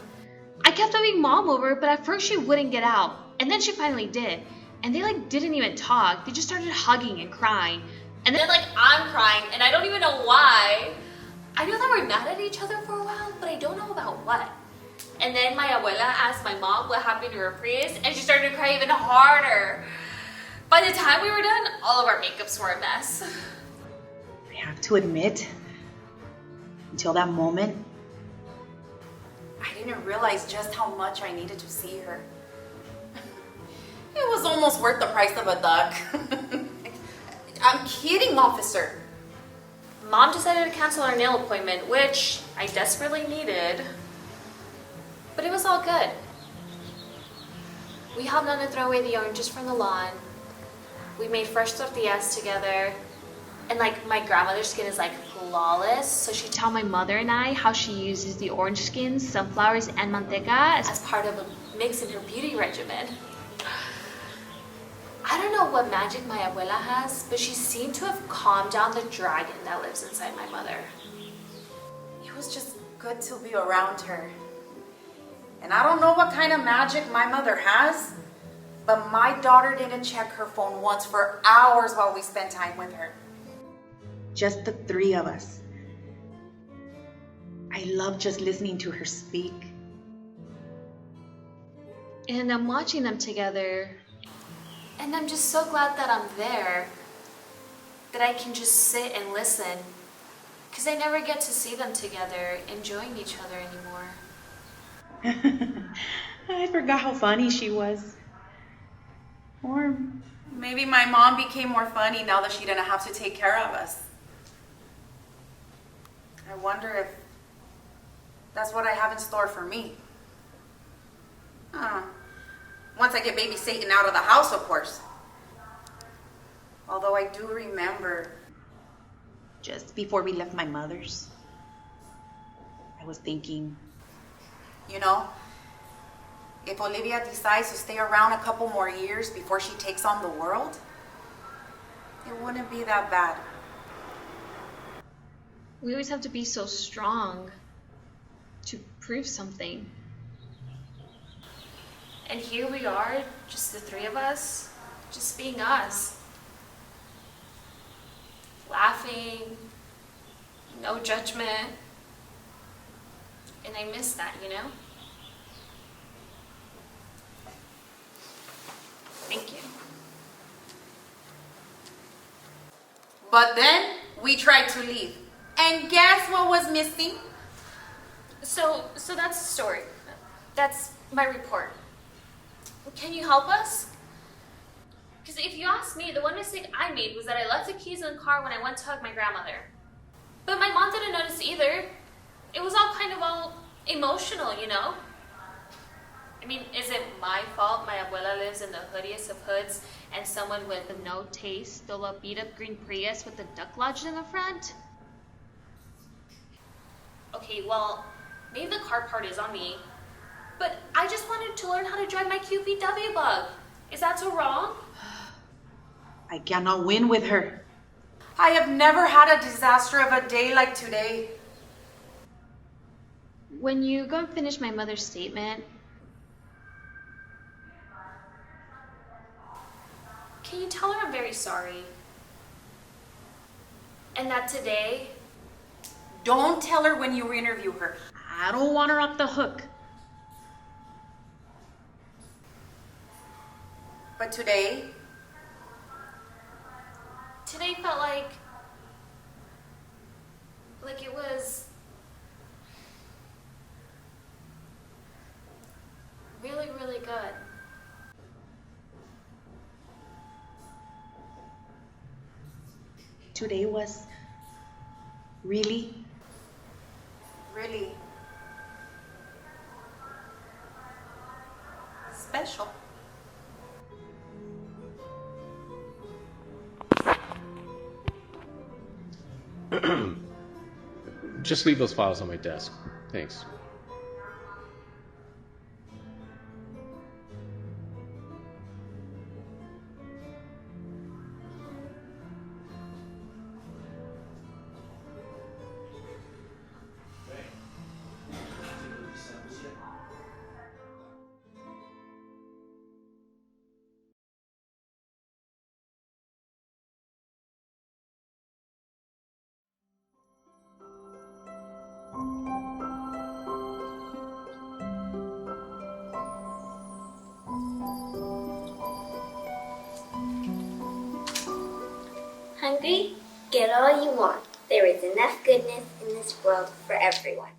I kept having Mom over, but at first she wouldn't get out. And then she finally did. And they didn't even talk. They just started hugging and crying. And then I'm crying and I don't even know why. I know that we're mad at each other for a while, but I don't know about what. And then my abuela asked my mom what happened to her Prius, and she started to cry even harder. By the time we were done, all of our makeups were a mess. I have to admit, until that moment, I didn't realize just how much I needed to see her. It was almost worth the price of a duck. I'm kidding, officer. Mom decided to cancel our nail appointment, which I desperately needed. But it was all good. We helped Nana throw away the oranges from the lawn. We made fresh tortillas together. And my grandmother's skin is flawless, so she'd tell my mother and I how she uses the orange skins, sunflowers, and manteca as part of a mix in her beauty regimen. I don't know what magic my abuela has, but she seemed to have calmed down the dragon that lives inside my mother. It was just good to be around her. And I don't know what kind of magic my mother has, but my daughter didn't check her phone once for hours while we spent time with her. just the 3 of us. I love just listening to her speak. And I'm watching them together. And I'm just so glad that I'm there. That I can just sit and listen. Because I never get to see them together, enjoying each other anymore. I forgot how funny she was. Or maybe my mom became more funny now that she didn't have to take care of us. I wonder if that's what I have in store for me. Once I get baby Satan out of the house, of course. Although I do remember, just before we left my mother's, I was thinking, you know, if Olivia decides to stay around a couple more years before she takes on the world, it wouldn't be that bad. We always have to be so strong to prove something. And here we are, just the three of us, just being us. Laughing, no judgment. And I miss that, you know? Thank you. But then we tried to leave. And guess what was missing? So that's the story. That's my report. Can you help us? Because if you ask me, the one mistake I made was that I left the keys in the car when I went to hug my grandmother. But my mom didn't notice either. It was all emotional, you know? I mean, is it my fault my abuela lives in the hoodiest of hoods and someone with no taste stole a beat-up green Prius with the duck lodged in the front? Okay, well, maybe the car part is on me, but I just wanted to learn how to drive my cute VW bug. Is that so wrong? I cannot win with her. I have never had a disaster of a day like today. When you go and finish my mother's statement, can you tell her I'm very sorry? And that today... Don't tell her when you interview her. I don't want her off the hook. But today felt like it was really, really good. Today was really special. Just leave those files on my desk. Thanks. Hungry? Get all you want. There is enough goodness in this world for everyone.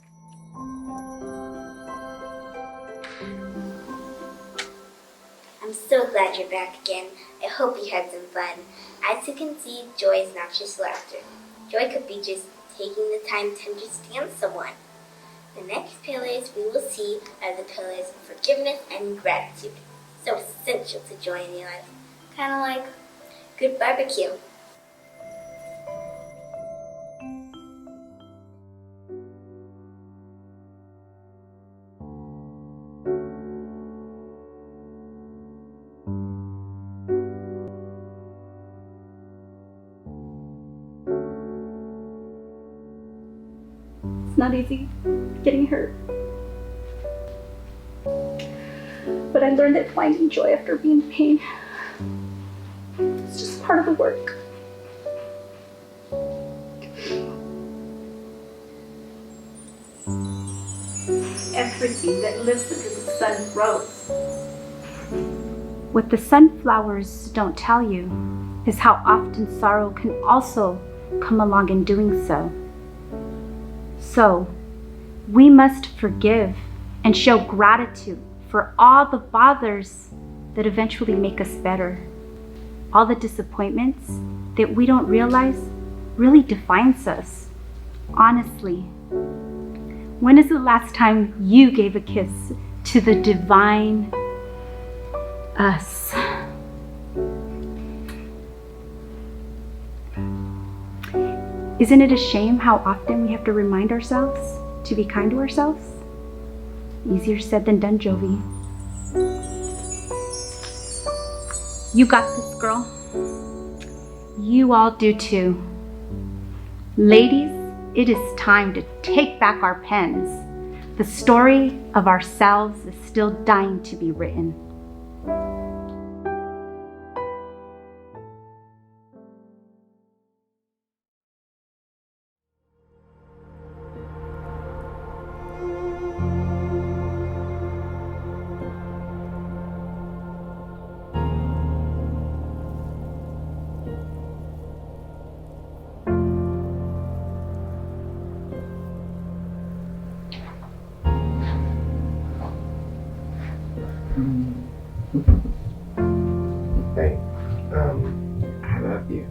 I'm so glad you're back again. I hope you had some fun. As you can see, joy is not just laughter. Joy could be just taking the time to understand someone. The next pillars we will see are the pillars of forgiveness and gratitude. So essential to joy in your life. Kind of like good barbecue. It's not easy getting hurt. But I learned that finding joy after being in pain is just part of the work. Everything that lives under the sun grows. What the sunflowers don't tell you is how often sorrow can also come along in doing so. So, we must forgive and show gratitude for all the bothers that eventually make us better. All the disappointments that we don't realize really defines us. Honestly, when is the last time you gave a kiss to the divine us? Isn't it a shame how often we have to remind ourselves to be kind to ourselves? Easier said than done, Jovi. You got this, girl. You all do too. Ladies, it is time to take back our pens. The story of ourselves is still dying to be written. Hey, I love you.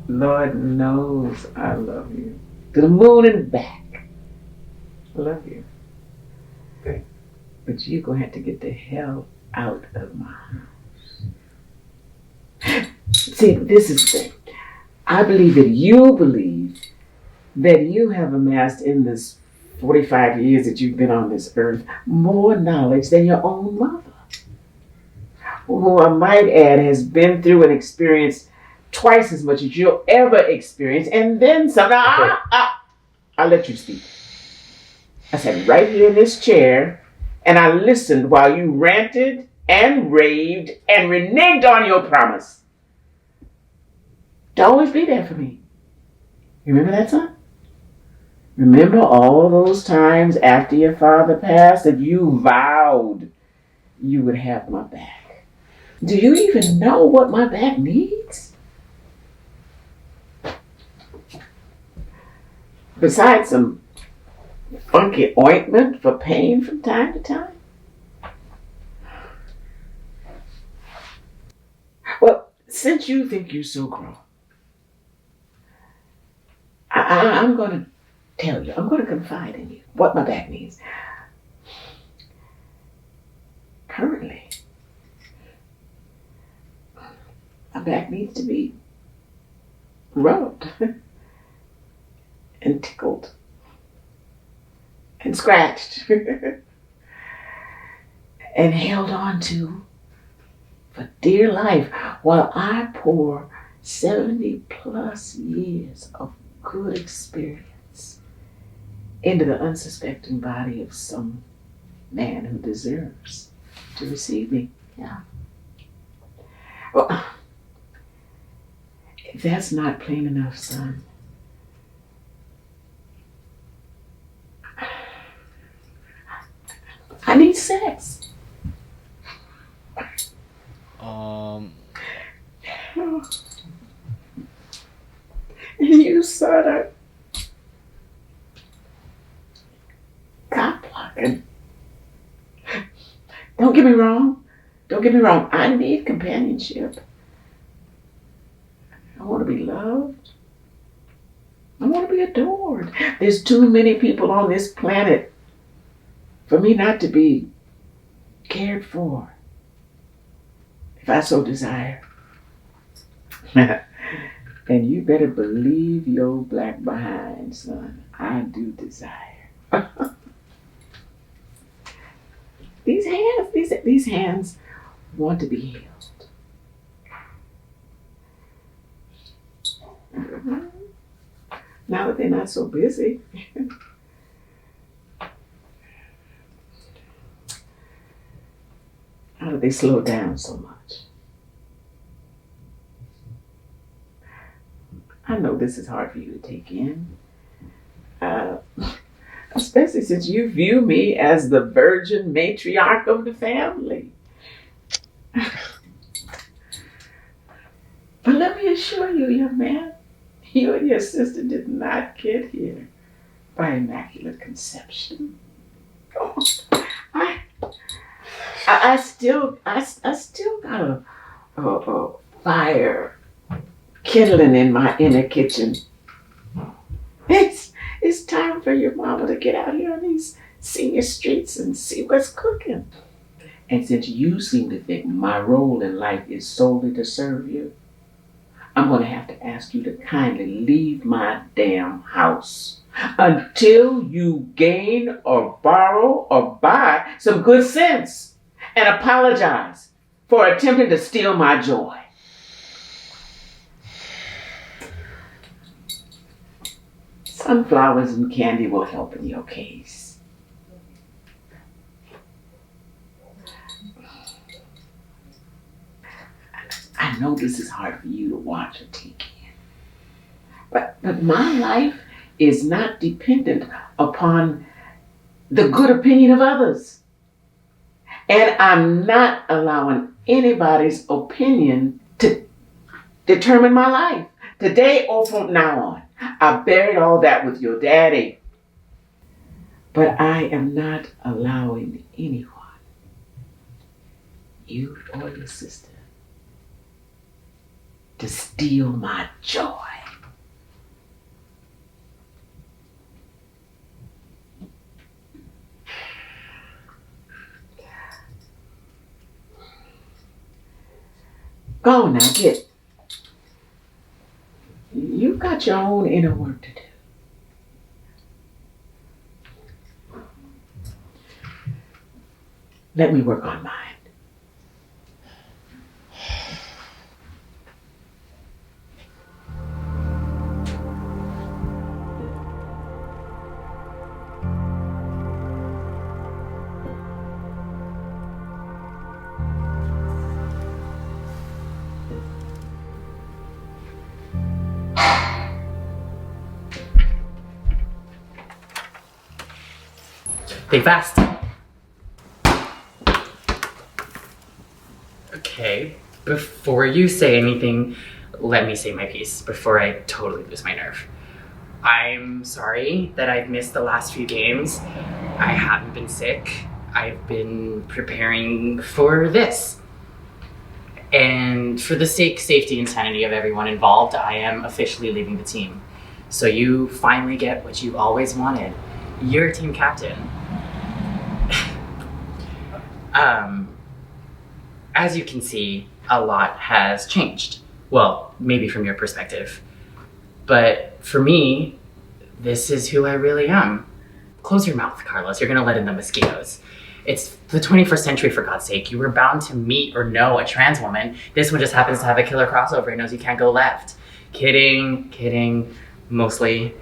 Lord knows I love you. To the moon and back. I love you. Hey. But you're going to have to get the hell out of my house. See, this is the thing. I believe that you believe that you have amassed in this 45 years that you've been on this earth more knowledge than your own mother, who I might add has been through and experienced twice as much as you'll ever experience, and then some. I'll let you speak. I sat right here in this chair and I listened while you ranted and raved and reneged on your promise to always be there for me. You remember that, son? Remember all those times after your father passed that you vowed you would have my back? Do you even know what my back needs? Besides some funky ointment for pain from time to time? Well, since you think you're so grown, I'm going to tell you, I'm going to confide in you what my back needs. Currently, my back needs to be rubbed and tickled and scratched and held on to for dear life while I pour 70 plus years of good experience into the unsuspecting body of some man who deserves to receive me. Yeah. Well, if that's not plain enough, son, I need sex. You son are cock blocking. Don't get me wrong. Don't get me wrong. I need companionship. I want to be loved. I want to be adored. There's too many people on this planet for me not to be cared for, if I so desire. And you better believe your black behind, son. I do desire. These hands want to be healed. Now that they're not so busy. How do they slow down so much? I know this is hard for you to take in, especially since you view me as the virgin matriarch of the family. But let me assure you, young man, you and your sister did not get here by Immaculate Conception. I still got a fire kindling in my inner kitchen. It's time for your mama to get out here on these senior streets and see what's cooking. And since you seem to think my role in life is solely to serve you, I'm going to have to ask you to kindly leave my damn house until you gain or borrow or buy some good sense and apologize for attempting to steal my joy. Sunflowers and candy will help in your case. I know this is hard for you to watch or take in, but my life is not dependent upon the good opinion of others. And I'm not allowing anybody's opinion to determine my life, today or from now on. I buried all that with your daddy. But I am not allowing anyone, you or your sister, to steal my joy. Go now, get. You've got your own inner work to do. Let me work on mine. Think fast. Okay, before you say anything, let me say my piece before I totally lose my nerve. I'm sorry that I've missed the last few games. I haven't been sick. I've been preparing for this. And for the safety, and sanity of everyone involved, I am officially leaving the team. So you finally get what you always wanted. You're team captain. As you can see, a lot has changed. Well, maybe from your perspective. But for me, this is who I really am. Close your mouth, Carlos. You're gonna let in the mosquitoes. It's the 21st century, for God's sake. You were bound to meet or know a trans woman. This one just happens to have a killer crossover and knows you can't go left. Kidding, mostly.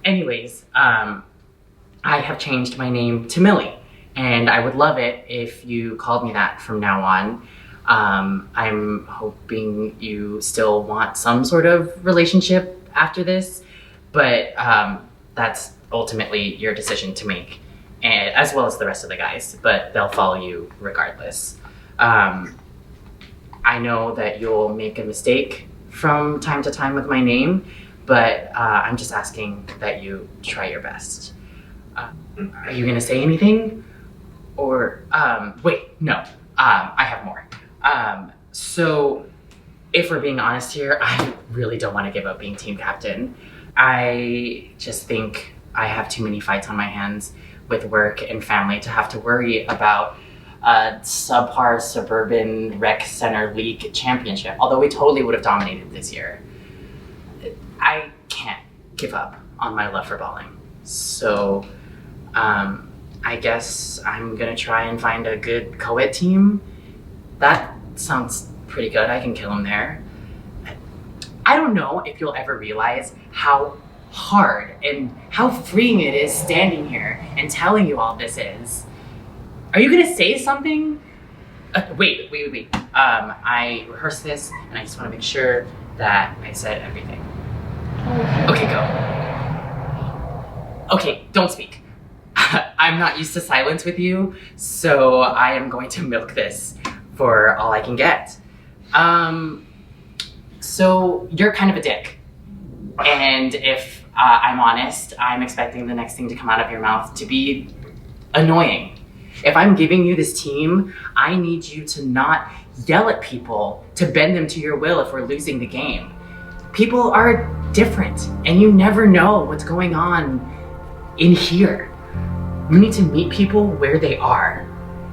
Anyways, I have changed my name to Millie. And I would love it if you called me that from now on. I'm hoping you still want some sort of relationship after this, but that's ultimately your decision to make, and as well as the rest of the guys, but they'll follow you regardless. I know that you'll make a mistake from time to time with my name, but I'm just asking that you try your best. Are you gonna say anything? Or, wait, no, I have more. So if we're being honest here, I really don't want to give up being team captain. I just think I have too many fights on my hands with work and family to have to worry about a subpar suburban rec center league championship, although we totally would have dominated this year. I can't give up on my love for bowling. So, I guess I'm gonna try and find a good co-ed team. That sounds pretty good. I can kill him there. I don't know if you'll ever realize how hard and how freeing it is standing here and telling you all this is. Are you gonna say something? Wait. I rehearsed this and I just wanna make sure that I said everything. Okay, go. Okay, don't speak. I'm not used to silence with you, so I am going to milk this for all I can get. So you're kind of a dick. And if I'm honest. I'm expecting the next thing to come out of your mouth to be annoying. If I'm giving you this team, I need you to not yell at people to bend them to your will if we're losing the game. People are different, and you never know what's going on in here. You need to meet people where they are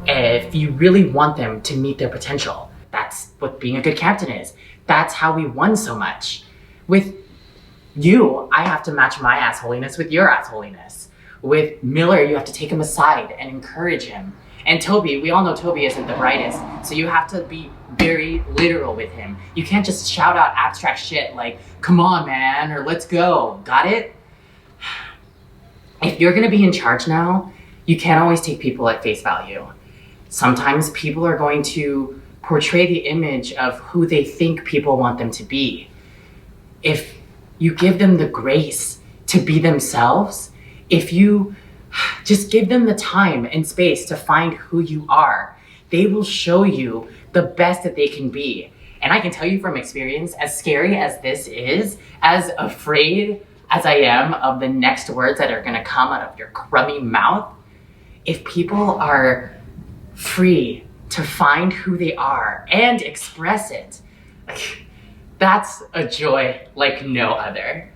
if you really want them to meet their potential. That's what being a good captain is. That's how we won so much. With you, I have to match my assholiness with your assholiness. With Miller, you have to take him aside and encourage him. And Toby, we all know Toby isn't the brightest, so you have to be very literal with him. You can't just shout out abstract shit like, come on, man, or let's go. Got it? If you're gonna be in charge now, you can't always take people at face value. Sometimes people are going to portray the image of who they think people want them to be. If you give them the grace to be themselves, if you just give them the time and space to find who you are, they will show you the best that they can be. And I can tell you from experience, as scary as this is, as afraid as I am of the next words that are gonna come out of your crummy mouth, if people are free to find who they are and express it, that's a joy like no other.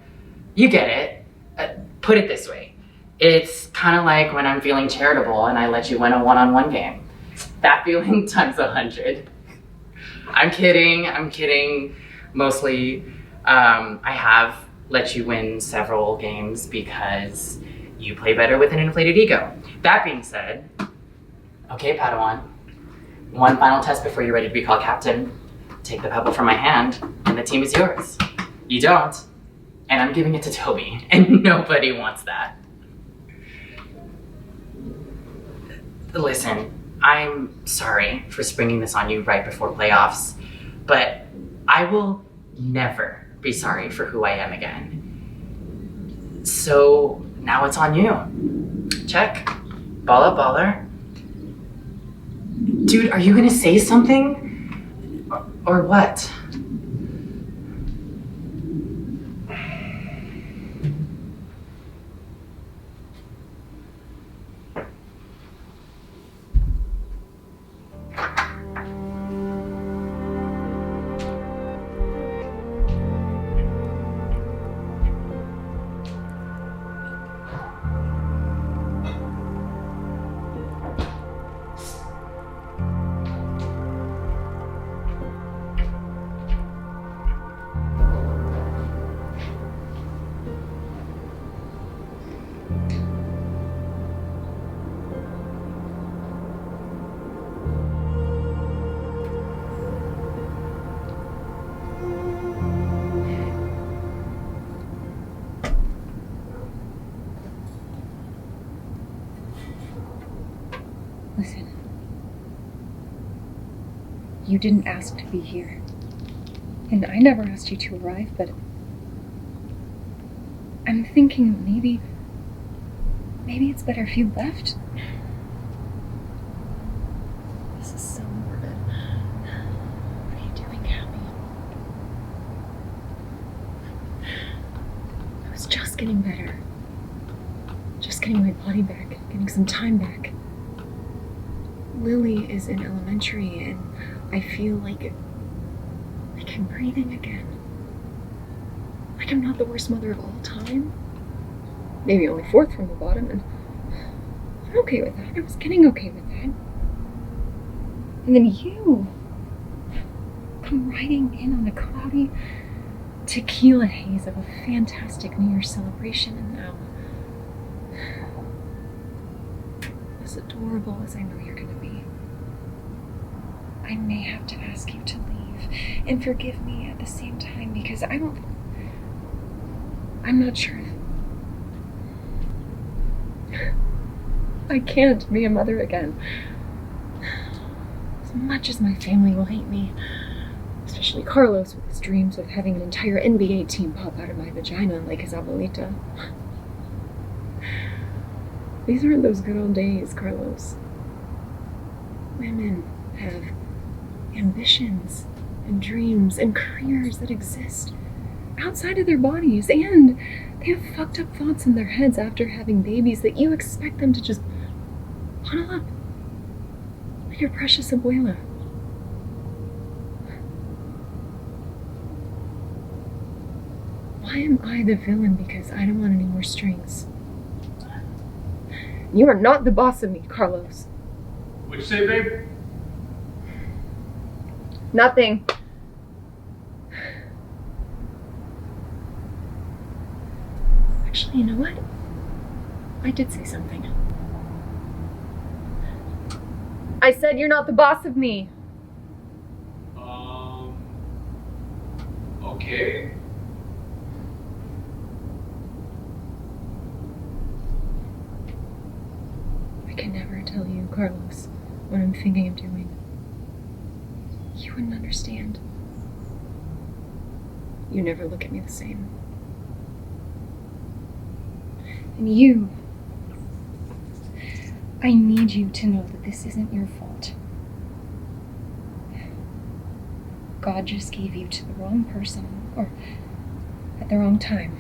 You get it. Put it this way. It's kind of like when I'm feeling charitable and I let you win a one-on-one game. That feeling times 100. I'm kidding. Mostly, I have let you win several games because you play better with an inflated ego. That being said, okay, Padawan, one final test before you're ready to be called captain. Take the pebble from my hand, and the team is yours. You don't, and I'm giving it to Toby, and nobody wants that. Listen, I'm sorry for springing this on you right before playoffs, but I will never be sorry for who I am again. So now it's on you. Check. Ball up, baller. Dude, are you gonna say something? Or what? Listen, you didn't ask to be here, and I never asked you to arrive, but I'm thinking maybe it's better if you left. This is so morbid. What are you doing, Abby? I was just getting better. Just getting my body back, getting some time back. Lily is in elementary, and I feel like I'm breathing again. Like I'm not the worst mother of all time. Maybe only fourth from the bottom, and I'm okay with that. I was getting okay with that. And then you come riding in on a cloudy tequila haze of a fantastic New Year's celebration, and now, as adorable as I know you're gonna be, I may have to ask you to leave and forgive me at the same time, because I'm not sure if I can't be a mother again. As much as my family will hate me, especially Carlos with his dreams of having an entire NBA team pop out of my vagina like his abuelita. These aren't those good old days, Carlos. Women have ambitions and dreams and careers that exist outside of their bodies, and they have fucked up thoughts in their heads after having babies that you expect them to just bottle up like your precious abuela. Why am I the villain because I don't want any more strings? You are not the boss of me, Carlos. What'd you say, babe? Nothing. Actually, you know what? I did say something. I said you're not the boss of me. Okay. I can never tell you, Carlos, what I'm thinking of doing. You wouldn't understand. You never look at me the same. And you, I need you to know that this isn't your fault. God just gave you to the wrong person, or at the wrong time.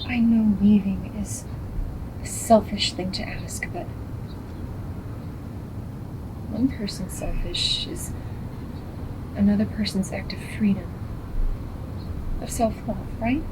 I know leaving is a selfish thing to ask, but one person's selfish is another person's act of freedom, of self-love, right?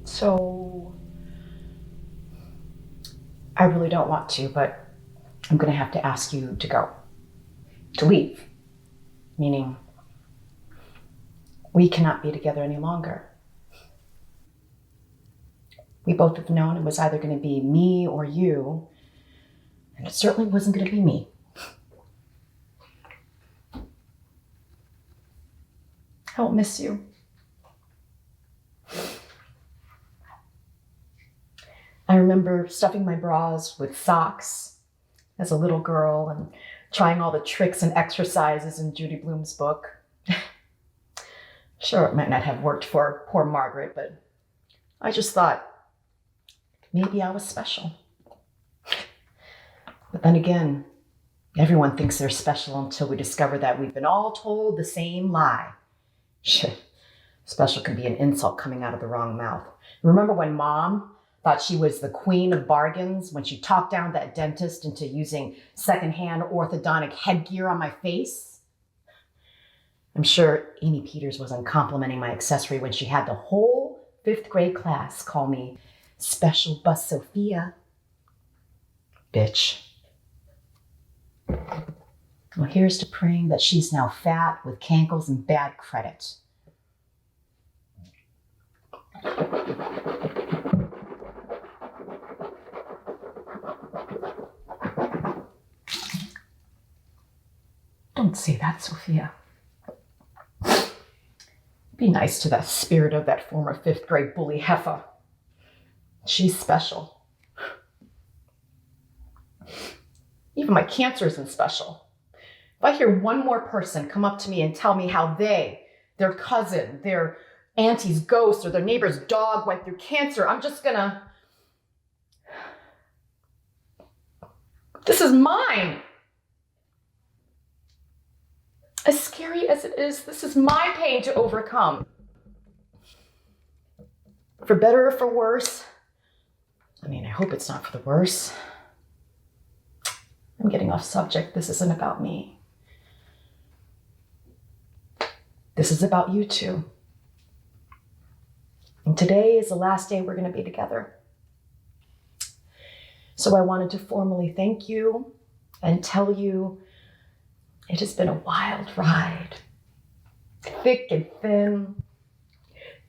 So, I really don't want to, but I'm going to have to ask you to go. To leave. Meaning, we cannot be together any longer. We both have known it was either going to be me or you, and it certainly wasn't going to be me. I will miss you. I remember stuffing my bras with socks as a little girl and trying all the tricks and exercises in Judy Blume's book. Sure, it might not have worked for poor Margaret, but I just thought maybe I was special. But then again, everyone thinks they're special until we discover that we've been all told the same lie. Shit, special can be an insult coming out of the wrong mouth. Remember when Mom thought she was the queen of bargains when she talked down that dentist into using secondhand orthodontic headgear on my face? I'm sure Amy Peters wasn't complimenting my accessory when she had the whole 5th grade class call me Special Bus Sophia. Bitch. Well, here's to praying that she's now fat with cankles and bad credit. Don't say that, Sophia. Be nice to the spirit of that former 5th grade bully heifer. She's special. Even my cancer isn't special. If I hear one more person come up to me and tell me how their cousin, their auntie's ghost, or their neighbor's dog went through cancer, I'm just gonna... This is mine. As scary as it is, this is my pain to overcome. For better or for worse, I mean, I hope it's not for the worse. I'm getting off subject. This isn't about me. This is about you two. And today is the last day we're going to be together. So I wanted to formally thank you and tell you it has been a wild ride. Thick and thin,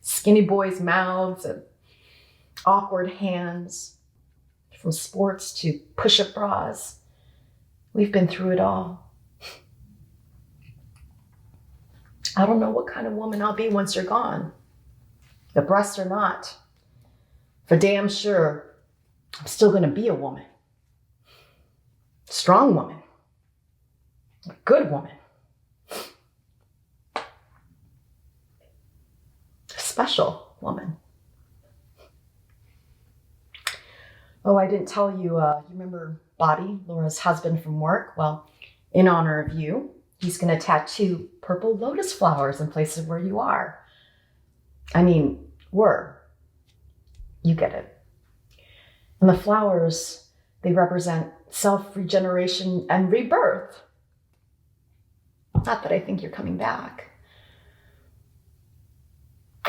skinny boys' mouths and awkward hands, from sports to push-up bras. We've been through it all. I don't know what kind of woman I'll be once you're gone. The breasts or not. For damn sure, I'm still gonna be a woman. A strong woman. A good woman. A special woman. Oh, I didn't tell you, you remember Bobby, Laura's husband from work? Well, in honor of you, he's gonna tattoo purple lotus flowers in places where you are. I mean, were. You get it. And the flowers, they represent self-regeneration and rebirth. Not that I think you're coming back.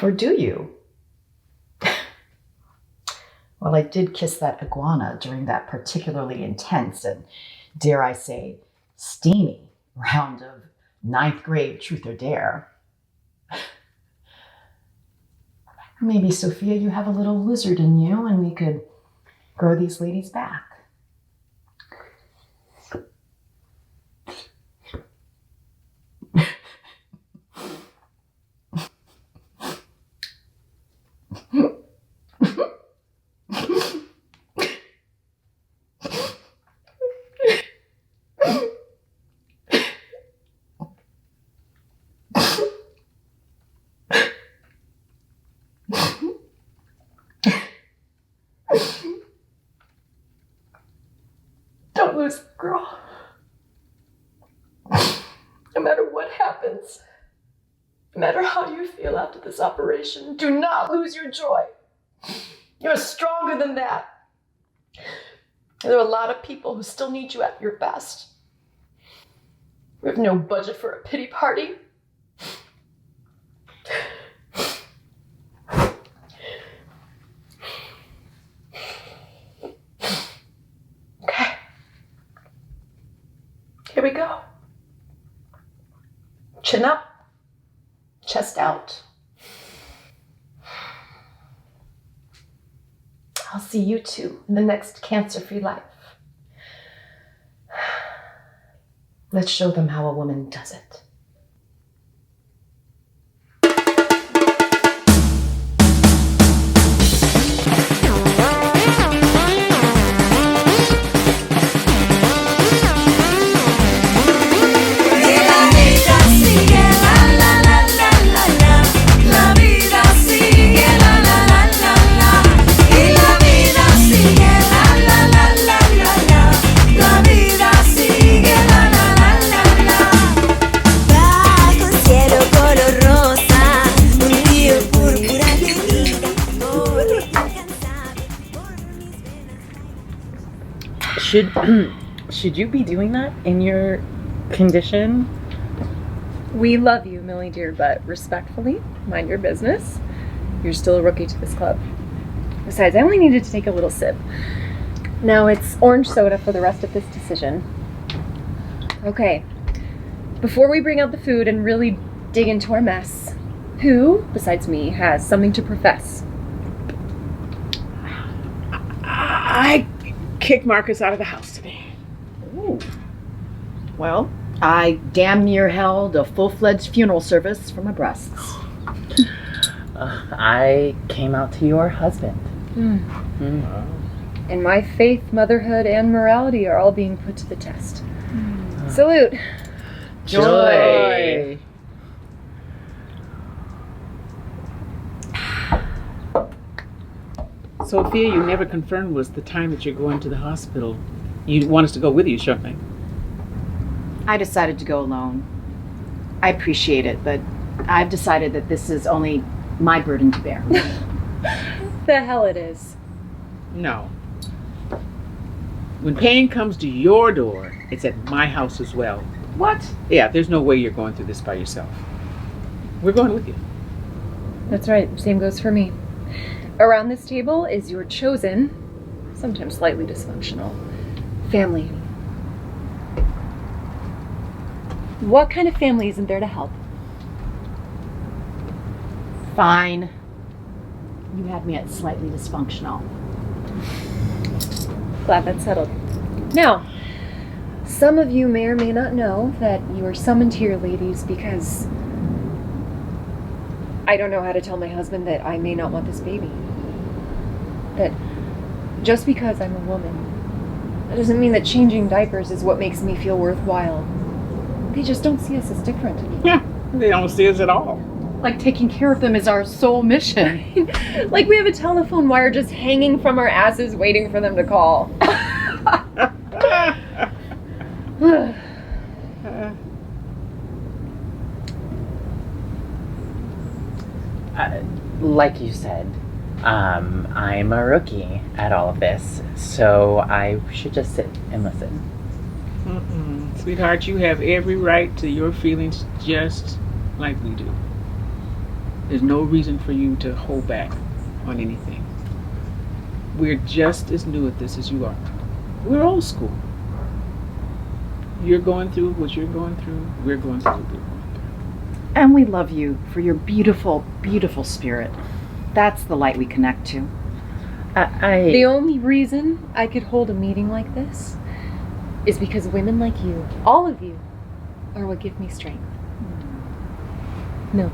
Or do you? Well, I did kiss that iguana during that particularly intense and, dare I say, steamy round of 9th grade Truth or Dare. Maybe, Sophia, you have a little lizard in you and we could grow these ladies back. Don't lose the girl. No matter what happens, no matter how you feel after this operation, do not lose your joy. You're stronger than that. There are a lot of people who still need you at your best. We have no budget for a pity party. Okay. Here we go. Chin up, chest out. I'll see you two in the next cancer-free life. Let's show them how a woman does it. Should you be doing that in your condition? We love you, Millie dear, but respectfully, mind your business. You're still a rookie to this club. Besides, I only needed to take a little sip. Now it's orange soda for the rest of this decision. Okay, before we bring out the food and really dig into our mess, who, besides me, has something to profess? I kicked Marcus out of the house today. Ooh. Well, I damn near held a full-fledged funeral service for my breasts. I came out to your husband. And my faith, motherhood, and morality are all being put to the test. Salute. Joy. Sophia, you never confirmed was the time that you're going to the hospital. You want us to go with you, shouldn't I decided to go alone. I appreciate it, but I've decided that this is only my burden to bear. The hell it is. No. When pain comes to your door, it's at my house as well. What? Yeah, there's no way you're going through this by yourself. We're going with you. That's right. Same goes for me. Around this table is your chosen sometimes slightly dysfunctional. Family. What kind of family isn't there to help? Fine. You had me at slightly dysfunctional. Glad that's settled. Now, some of you may or may not know that you are summoned here, ladies, because I don't know how to tell my husband that I may not want this baby. That just because I'm a woman, that doesn't mean that changing diapers is what makes me feel worthwhile. They just don't see us as different. Yeah, they don't see us at all. Like taking care of them is our sole mission. Like we have a telephone wire just hanging from our asses waiting for them to call. Like you said, I'm a rookie at all of this, so I should just sit and listen. Sweetheart, you have every right to your feelings just like we do. There's no reason for you to hold back on anything. We're just as new at this as you are. We're old school. You're going through what you're going through. We're going through what we're going through. And we love you for your beautiful, beautiful spirit. That's the light we connect to. The only reason I could hold a meeting like this is because women like you, all of you, are what give me strength. No.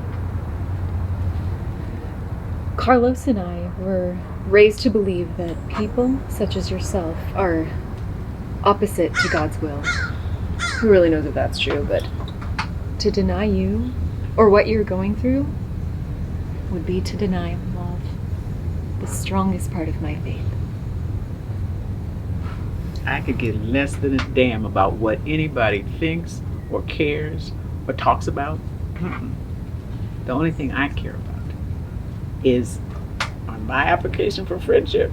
Carlos and I were raised to believe that people such as yourself are opposite to God's will. Who really knows if that's true, but to deny you or what you're going through would be to deny love, the strongest part of my faith. I could give less than a damn about what anybody thinks or cares or talks about. The only thing I care about is on my application for friendship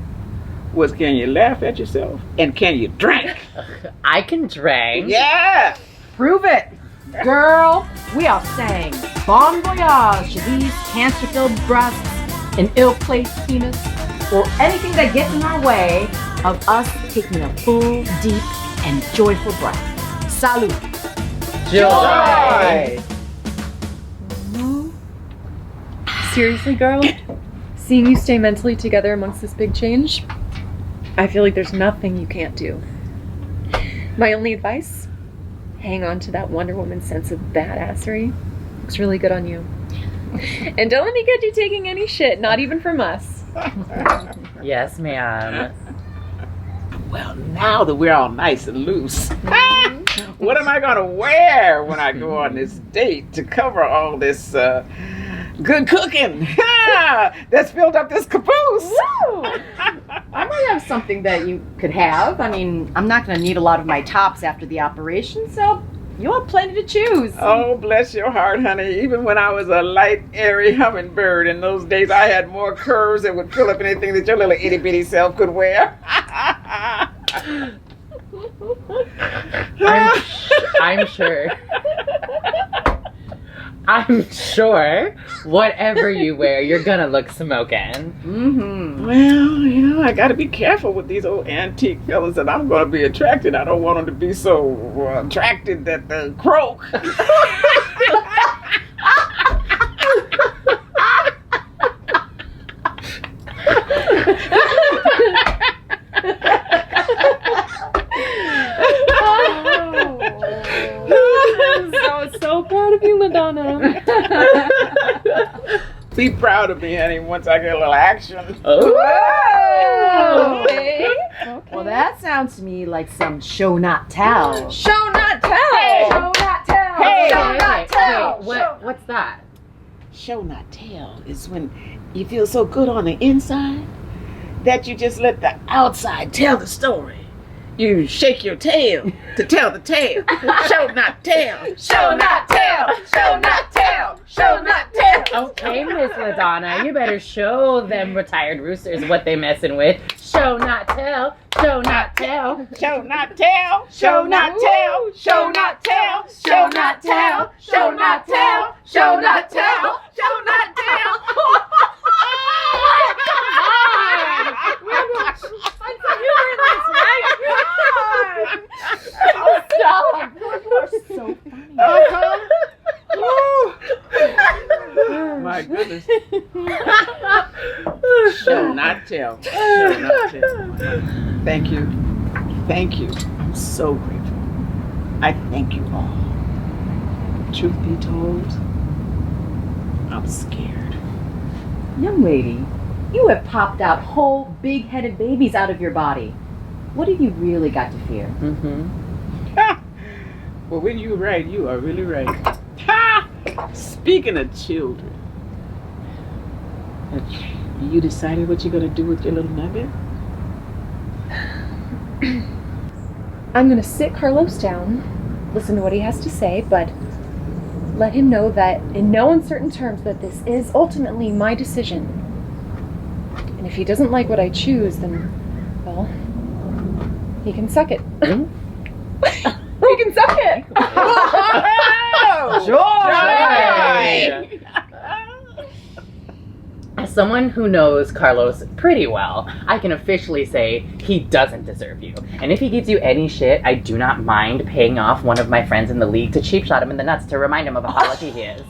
was, can you laugh at yourself and can you drink? I can drink. Yeah! Prove it! Girl, we are saying bon voyage to these cancer-filled breasts, an ill-placed penis, or anything that gets in our way of us taking a full, deep, and joyful breath. Salud! Joy! Seriously, girl? Seeing you stay mentally together amongst this big change, I feel like there's nothing you can't do. My only advice? Hang on to that Wonder Woman sense of badassery. Looks really good on you. And don't let me get you taking any shit, not even from us. Yes, ma'am. Well, now that we're all nice and loose, what am I going to wear when I go on this date to cover all this good cooking that's filled up this caboose? I might have something that you could have. I mean, I'm not going to need a lot of my tops after the operation, so you'll have plenty to choose. Oh, bless your heart, honey. Even when I was a light, airy hummingbird, in those days I had more curves that would fill up anything that your little itty-bitty self could wear. I'm sure. I'm sure whatever you wear, you're gonna look smoking. Mm-hmm. Well, I gotta be careful with these old antique fellas that I'm gonna be attracted. I don't want them to be so attracted that they croak. I'm so proud of you, Madonna. Be proud of me, honey, once I get a little action. Oh. Okay. Well, that sounds to me like some show not tell. Show not tell! Hey. Show not tell! Hey. Show not tell! What's that? Show not tell is when you feel so good on the inside that you just let the outside tell the story. You shake your tail to tell the tale. Show not tell. Show not tell. Show not tell. Show not tell. Okay, Miss Madonna, you better show them retired roosters what they messing with. Show not tell. Show not tell. Show not tell. Show not tell. Show not tell. Show not tell. Show not tell. Show not tell. Show not tell. I'm so my goodness. Shall not tell. Shall not tell. Thank you. Thank you. I'm so grateful. I thank you all. Truth be told, I'm scared. Young lady, you have popped out whole big-headed babies out of your body. What have you really got to fear? Well, when you're right, you are really right. Ha! Speaking of children, you decided what you're going to do with your little nugget? I'm gonna sit Carlos down, listen to what he has to say, but let him know that in no uncertain terms that this is ultimately my decision. And if he doesn't like what I choose, then, well, he can suck it. He can suck it! Joy! As someone who knows Carlos pretty well, I can officially say he doesn't deserve you. And if he gives you any shit, I do not mind paying off one of my friends in the league to cheap shot him in the nuts to remind him of how lucky he is.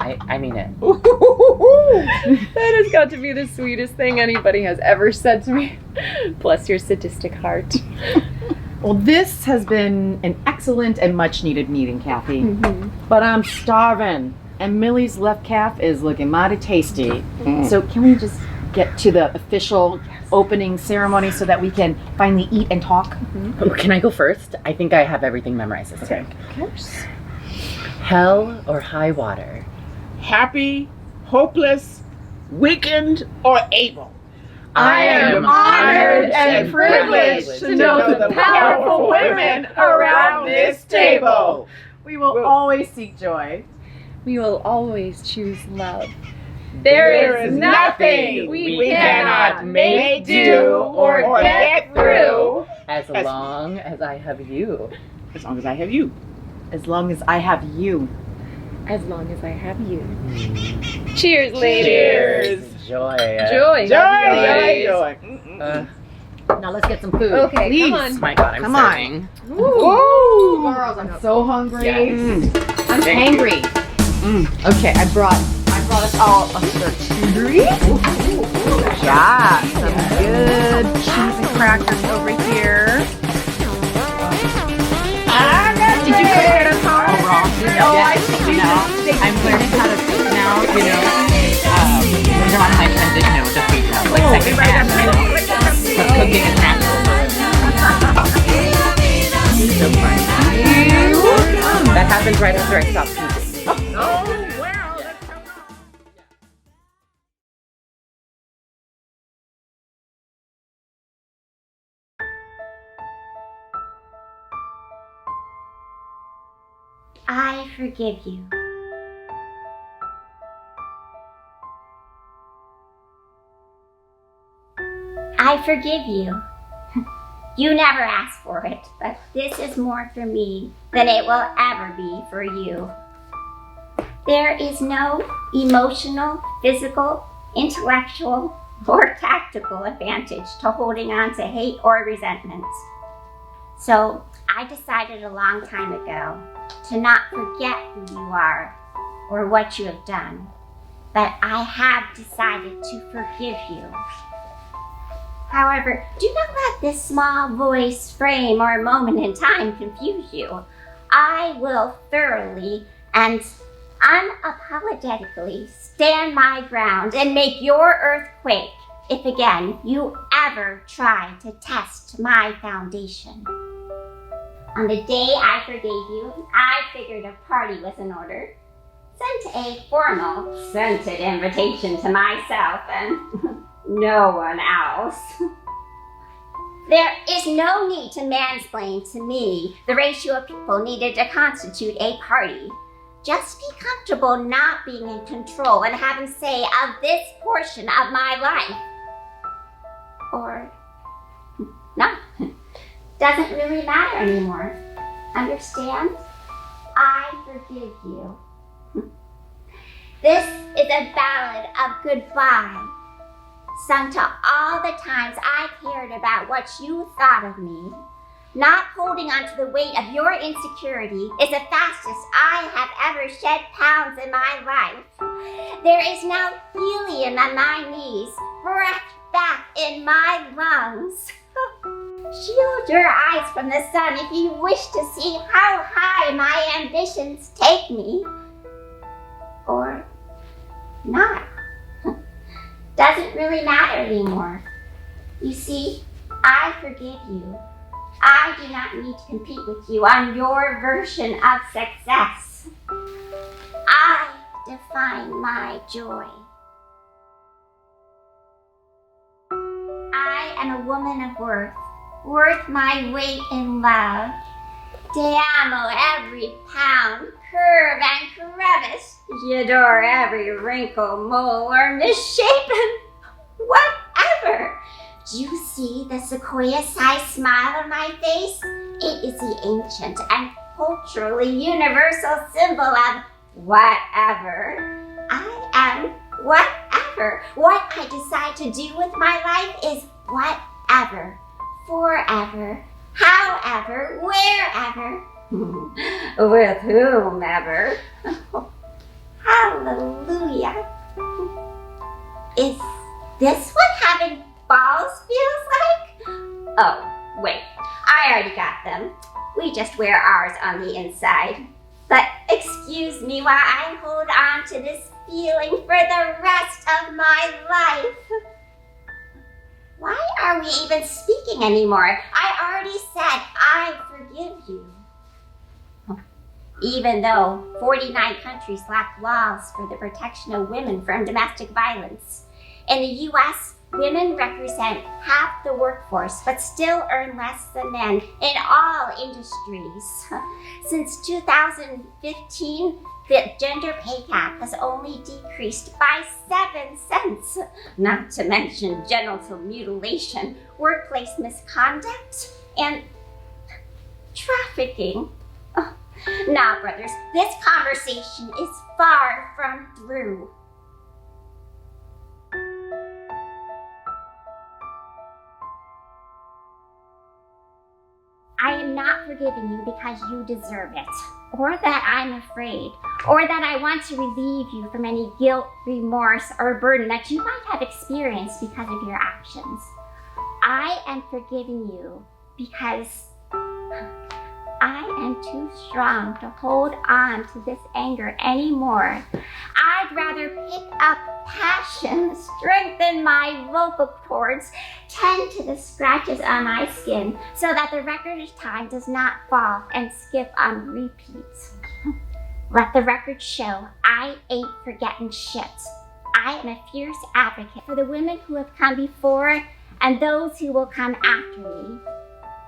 I mean it. That has got to be the sweetest thing anybody has ever said to me. Bless your sadistic heart. Well, this has been an excellent and much needed meeting, Kathy. But I'm starving. And Millie's left calf is looking mighty tasty. So can we just get to the official opening ceremony so that we can finally eat and talk? Can I go first? I think I have everything memorized this time. Of course. Hell or high water? Happy, hopeless, weakened, or able? I am honored and privileged to know the powerful women around this table. We will always seek joy. We will always choose love. There is nothing we cannot make do or get through. As long as I have you. As long as I have you. As long as I have you. As long as I have you. Cheers, ladies. Cheers. Joy. Joy. Joy. Now let's get some food. Okay, please. come on. My God, I'm starving. Ooh. Girls, I'm so hungry. Yes. I'm hangry. Okay, I brought us all a charcuterie. Yeah, some good cheese and crackers over here. Did you cook it at home? Oh, wrong. I think you know. I'm learning how to cook now. You know, when you're on my transition, just be like second hand. But cooking is natural. So fun. That happens right after I stop cooking. Oh, wow. I forgive you. I forgive you. You never asked for it, but this is more for me than it will ever be for you. There is no emotional, physical, intellectual, or tactical advantage to holding on to hate or resentment. So I decided a long time ago to not forget who you are or what you have done, but I have decided to forgive you. However, do not let this small voice, frame, or moment in time confuse you. I will thoroughly and unapologetically stand my ground and make your earth quake if again you ever try to test my foundation. On the day I forgave you, I figured a party was in order, sent a formal, scented invitation to myself and no one else. There is no need to mansplain to me the ratio of people needed to constitute a party. Just be comfortable not being in control and having say of this portion of my life. Or no, doesn't really matter anymore. Understand? I forgive you. This is a ballad of goodbye, sung to all the times I cared about what you thought of me, Not holding on to the weight of your insecurity is the fastest I have ever shed pounds in my life. There is now helium in my knees, breath back in my lungs. Shield your eyes from the sun if you wish to see how high my ambitions take me. Or not. Doesn't really matter anymore. You see, I forgive you. I do not need to compete with you on your version of success. I define my joy. I am a woman of worth my weight in love. Te amo every pound, curve and crevice. J'adore every wrinkle, mole, or misshapen. Whatever. Do you see the sequoia-sized smile on my face? It is the ancient and culturally universal symbol of whatever. I am whatever. What I decide to do with my life is whatever. Forever. However. Wherever. With whomever. Hallelujah. Is this what having balls feels like? Oh, wait. I already got them. We just wear ours on the inside. But excuse me while I hold on to this feeling for the rest of my life. Why are we even speaking anymore? I already said I forgive you. Even though 49 countries lack laws for the protection of women from domestic violence. In the U.S., women represent half the workforce, but still earn less than men in all industries. Since 2015, the gender pay gap has only decreased by 7 cents. Not to mention genital mutilation, workplace misconduct, and trafficking. Now, brothers, this conversation is far from through. I am not forgiving you because you deserve it, or that I'm afraid, or that I want to relieve you from any guilt, remorse, or burden that you might have experienced because of your actions. I am forgiving you because I am too strong to hold on to this anger anymore. I'd rather pick up passion, strengthen my vocal cords, tend to the scratches on my skin so that the record of time does not fall and skip on repeat. Let the record show I ain't forgetting shit. I am a fierce advocate for the women who have come before and those who will come after me.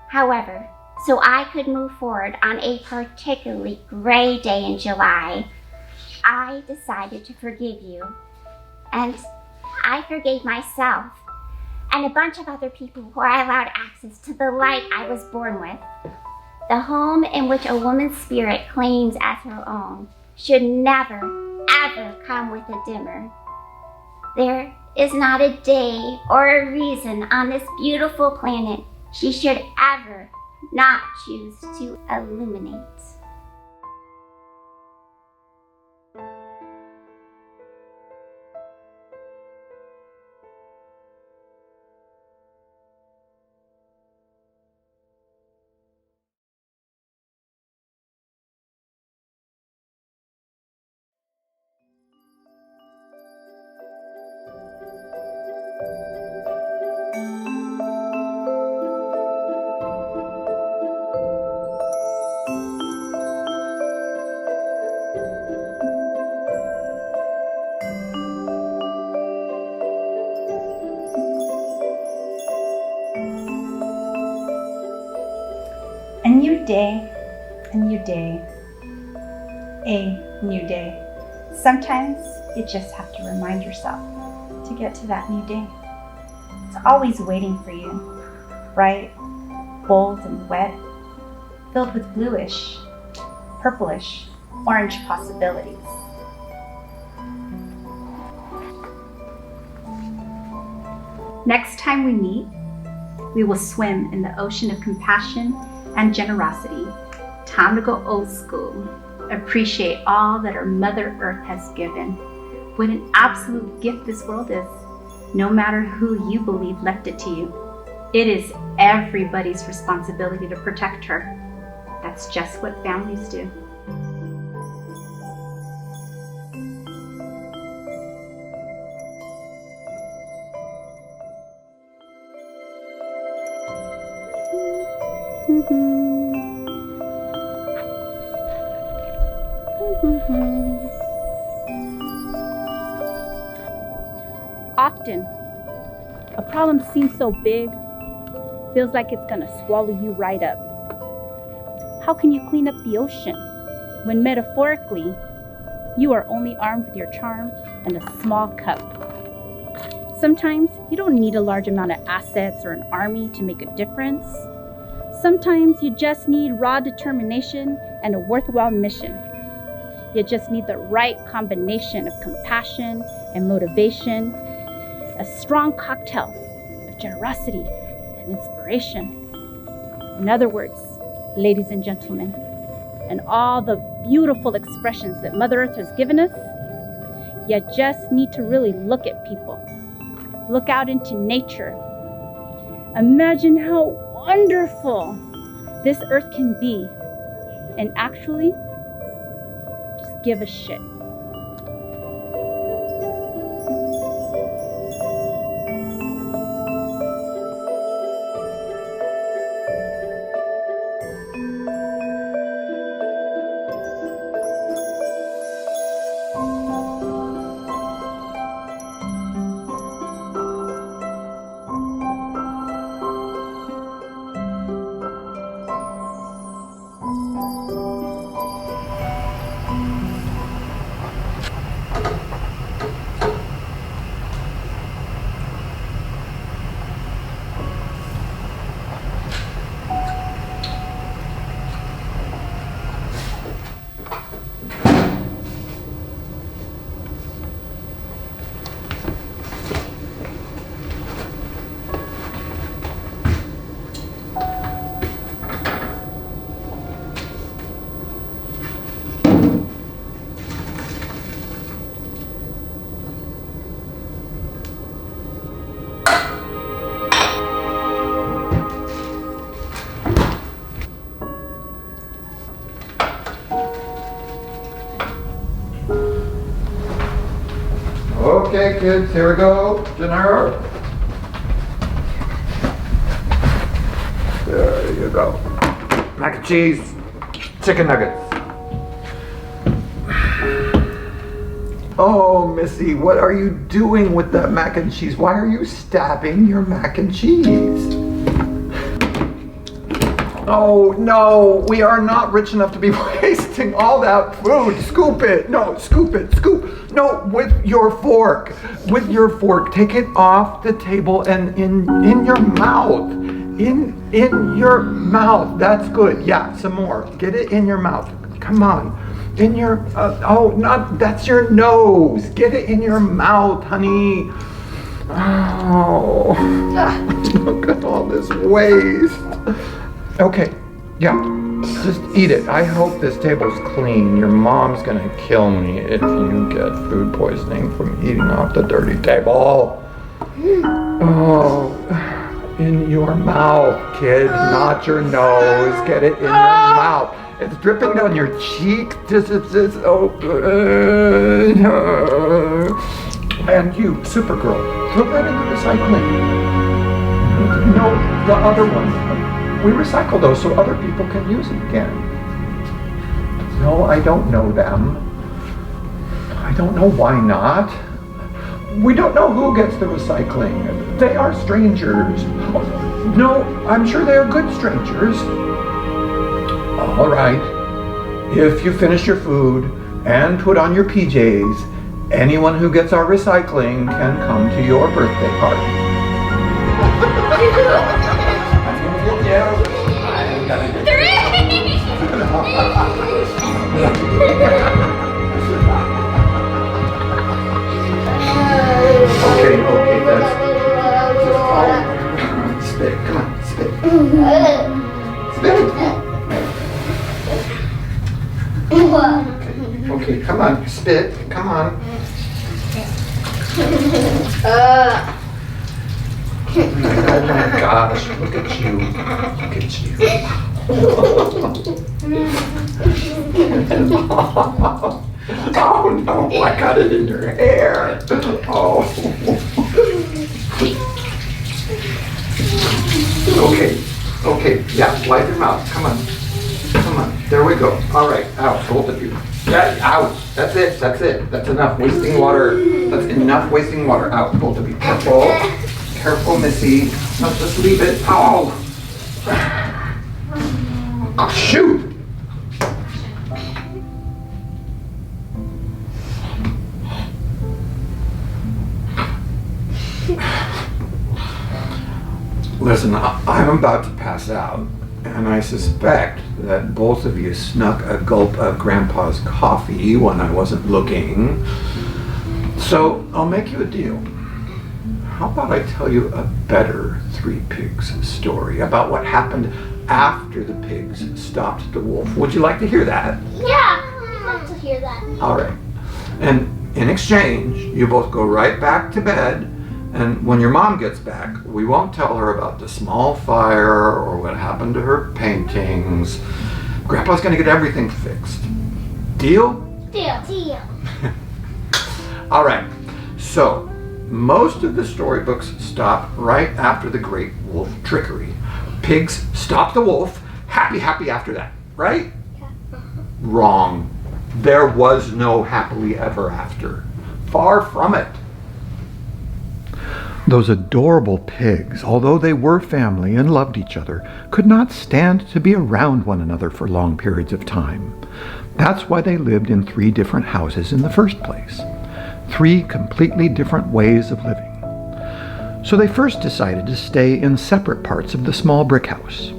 However, so I could move forward on a particularly gray day in July, I decided to forgive you. And I forgave myself and a bunch of other people who I allowed access to the light I was born with. The home in which a woman's spirit claims as her own should never, ever come with a dimmer. There is not a day or a reason on this beautiful planet she should ever not choose to illuminate. A new day, a new day, a new day. Sometimes you just have to remind yourself to get to that new day. It's always waiting for you, bright, bold and wet, filled with bluish, purplish, orange possibilities. Next time we meet, we will swim in the ocean of compassion and generosity. Time to go old school. Appreciate all that our Mother Earth has given. What an absolute gift this world is, no matter who you believe left it to you. It is everybody's responsibility to protect her. That's just what families do. Often, a problem seems so big, feels like it's gonna swallow you right up. How can you clean up the ocean when metaphorically, you are only armed with your charm and a small cup? Sometimes you don't need a large amount of assets or an army to make a difference. Sometimes you just need raw determination and a worthwhile mission. You just need the right combination of compassion and motivation, a strong cocktail of generosity and inspiration. In other words, ladies and gentlemen, and all the beautiful expressions that Mother Earth has given us, you just need to really look at people. Look out into nature. Imagine how wonderful this earth can be, and actually, just give a shit. Okay, kids, here we go. Dinner. There you go. Mac and cheese, chicken nuggets. Oh, Missy, what are you doing with that mac and cheese? Why are you stabbing your mac and cheese? Oh, no, we are not rich enough to be wasting all that food. Scoop it. No, scoop it. Scoop. No, with your fork. With your fork. Take it off the table and in your mouth. In your mouth. That's good. Yeah, some more. Get it in your mouth. Come on. In your, that's your nose. Get it in your mouth, honey. Oh, look at all this waste. Okay, yeah, just eat it. I hope this table's clean. Your mom's gonna kill me if you get food poisoning from eating off the dirty table. Oh, in your mouth, kid, not your nose. Get it in your mouth. It's dripping down your cheek. This is open. And you, Supergirl, throw that in the recycling. No, the other one. We recycle those so other people can use it again. No, I don't know them. I don't know why not. We don't know who gets the recycling. They are strangers. No, I'm sure they are good strangers. All right. If you finish your food and put on your PJs, anyone who gets our recycling can come to your birthday party. Okay, that's just all. Spit, come on, spit. Spit. Okay, come on, spit. Come on. Oh my gosh, look at you. Look at you. Oh no, I got it in your hair. Oh. Okay, yeah, wipe your mouth. Come on. There we go. All right, out, both of you. Yeah, out. That's it. That's enough wasting water. That's enough wasting water. Out, both of you. Careful, Missy. No, just leave it. Oh. Oh, shoot. Listen, I'm about to pass out, and I suspect that both of you snuck a gulp of Grandpa's coffee when I wasn't looking. So I'll make you a deal. How about I tell you a better Three Pigs story about what happened after the pigs stopped the wolf? Would you like to hear that? Yeah, I'd love to hear that. All right. And in exchange, you both go right back to bed. And when your mom gets back, we won't tell her about the small fire or what happened to her paintings. Grandpa's gonna get everything fixed. Deal? Deal. All right. So, most of the storybooks stop right after the great wolf trickery. Pigs stop the wolf, happy after that, right? Yeah. Wrong. There was no happily ever after. Far from it. Those adorable pigs, although they were family and loved each other, could not stand to be around one another for long periods of time. That's why they lived in 3 different houses in the first place. 3 completely different ways of living. So they first decided to stay in separate parts of the small brick house.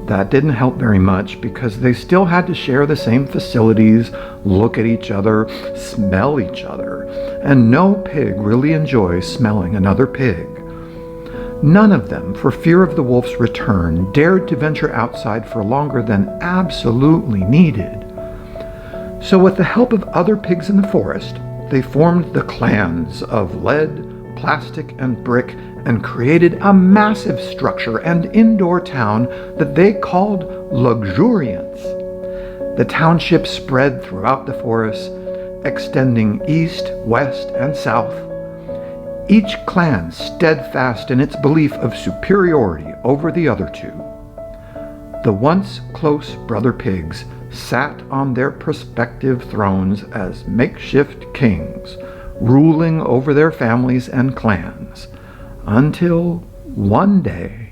That didn't help very much because they still had to share the same facilities, look at each other, smell each other, and no pig really enjoys smelling another pig. None of them, for fear of the wolf's return, dared to venture outside for longer than absolutely needed. So with the help of other pigs in the forest, they formed the clans of lead, plastic, and brick, and created a massive structure and indoor town that they called Luxuriance. The township spread throughout the forest, extending east, west, and south. Each clan steadfast in its belief of superiority over the other 2. The once close brother pigs sat on their prospective thrones as makeshift kings, ruling over their families and clans, until one day.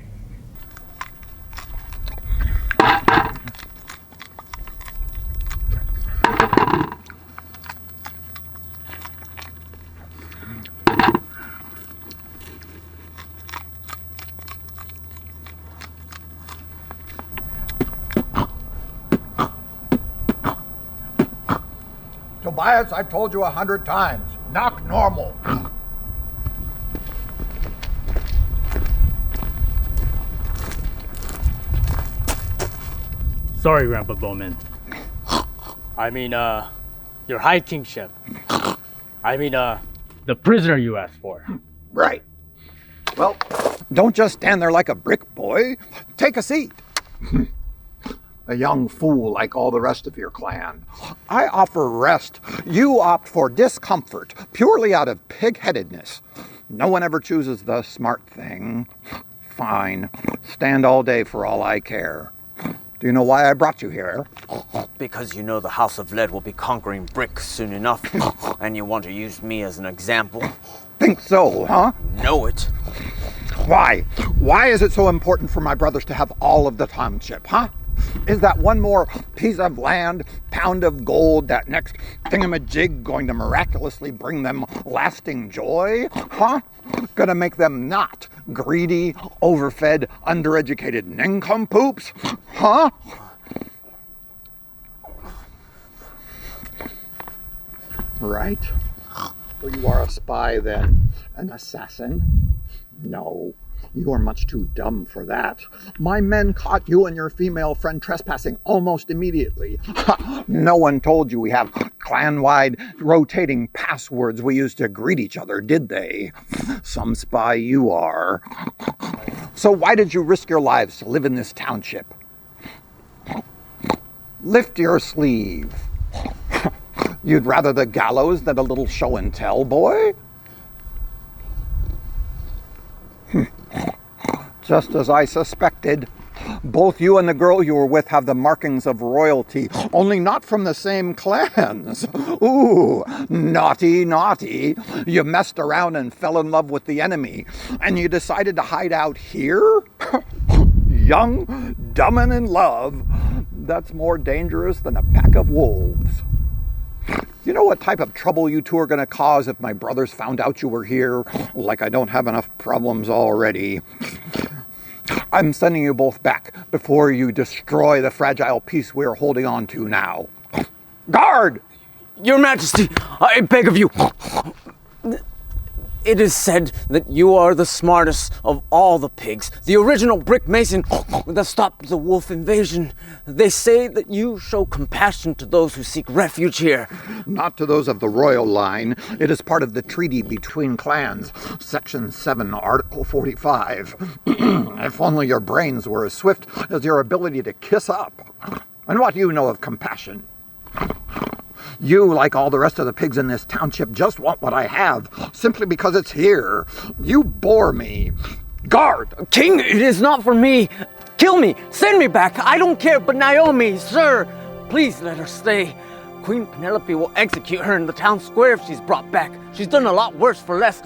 Tobias, I've told you 100 times, knock normal. Sorry, Grandpa Bowman. I mean, your High Kingship. I mean, the prisoner you asked for. Right. Well, don't just stand there like a brick boy. Take a seat. A young fool like all the rest of your clan. I offer rest. You opt for discomfort, purely out of pig-headedness. No one ever chooses the smart thing. Fine. Stand all day for all I care. Do you know why I brought you here? Because you know the House of Lead will be conquering brick soon enough, and you want to use me as an example. Think so, huh? Know it. Why? Why is it so important for my brothers to have all of the township, huh? Is that one more piece of land, pound of gold, that next thingamajig going to miraculously bring them lasting joy? Huh? Gonna make them not greedy, overfed, undereducated nincompoops? Huh? Right? So you are a spy then? An assassin? No. You are much too dumb for that. My men caught you and your female friend trespassing almost immediately. No one told you we have clan-wide rotating passwords we used to greet each other, did they? Some spy you are. So why did you risk your lives to live in this township? Lift your sleeve. You'd rather the gallows than a little show and tell, boy? Just as I suspected. Both you and the girl you were with have the markings of royalty, only not from the same clans. Ooh, naughty, naughty. You messed around and fell in love with the enemy, and you decided to hide out here? Young, dumb, and in love. That's more dangerous than a pack of wolves. You know what type of trouble you two are going to cause if my brothers found out you were here? Like I don't have enough problems already. I'm sending you both back before you destroy the fragile piece we're holding on to now. Guard! Your Majesty, I beg of you. It is said that you are the smartest of all the pigs, the original brick mason that stopped the wolf invasion. They say that you show compassion to those who seek refuge here. Not to those of the royal line. It is part of the treaty between clans, Section 7, Article 45. If only your brains were as swift as your ability to kiss up. And what do you know of compassion? You, like all the rest of the pigs in this township, just want what I have, simply because it's here. You bore me. Guard! King, it is not for me. Kill me. Send me back. I don't care, but Naomi, sir, please let her stay. Queen Penelope will execute her in the town square if she's brought back. She's done a lot worse for less.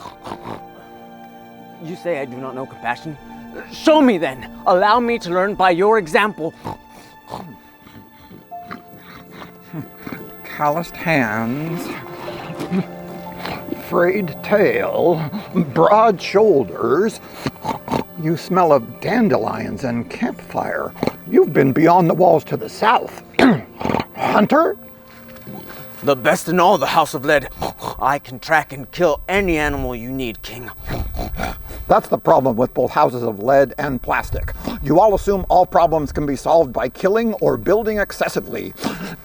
You say I do not know compassion? Show me then. Allow me to learn by your example. Calloused hands, frayed tail, broad shoulders. You smell of dandelions and campfire. You've been beyond the walls to the south. Hunter? The best in all the House of Lead. I can track and kill any animal you need, King. That's the problem with both houses of lead and plastic. You all assume all problems can be solved by killing or building excessively.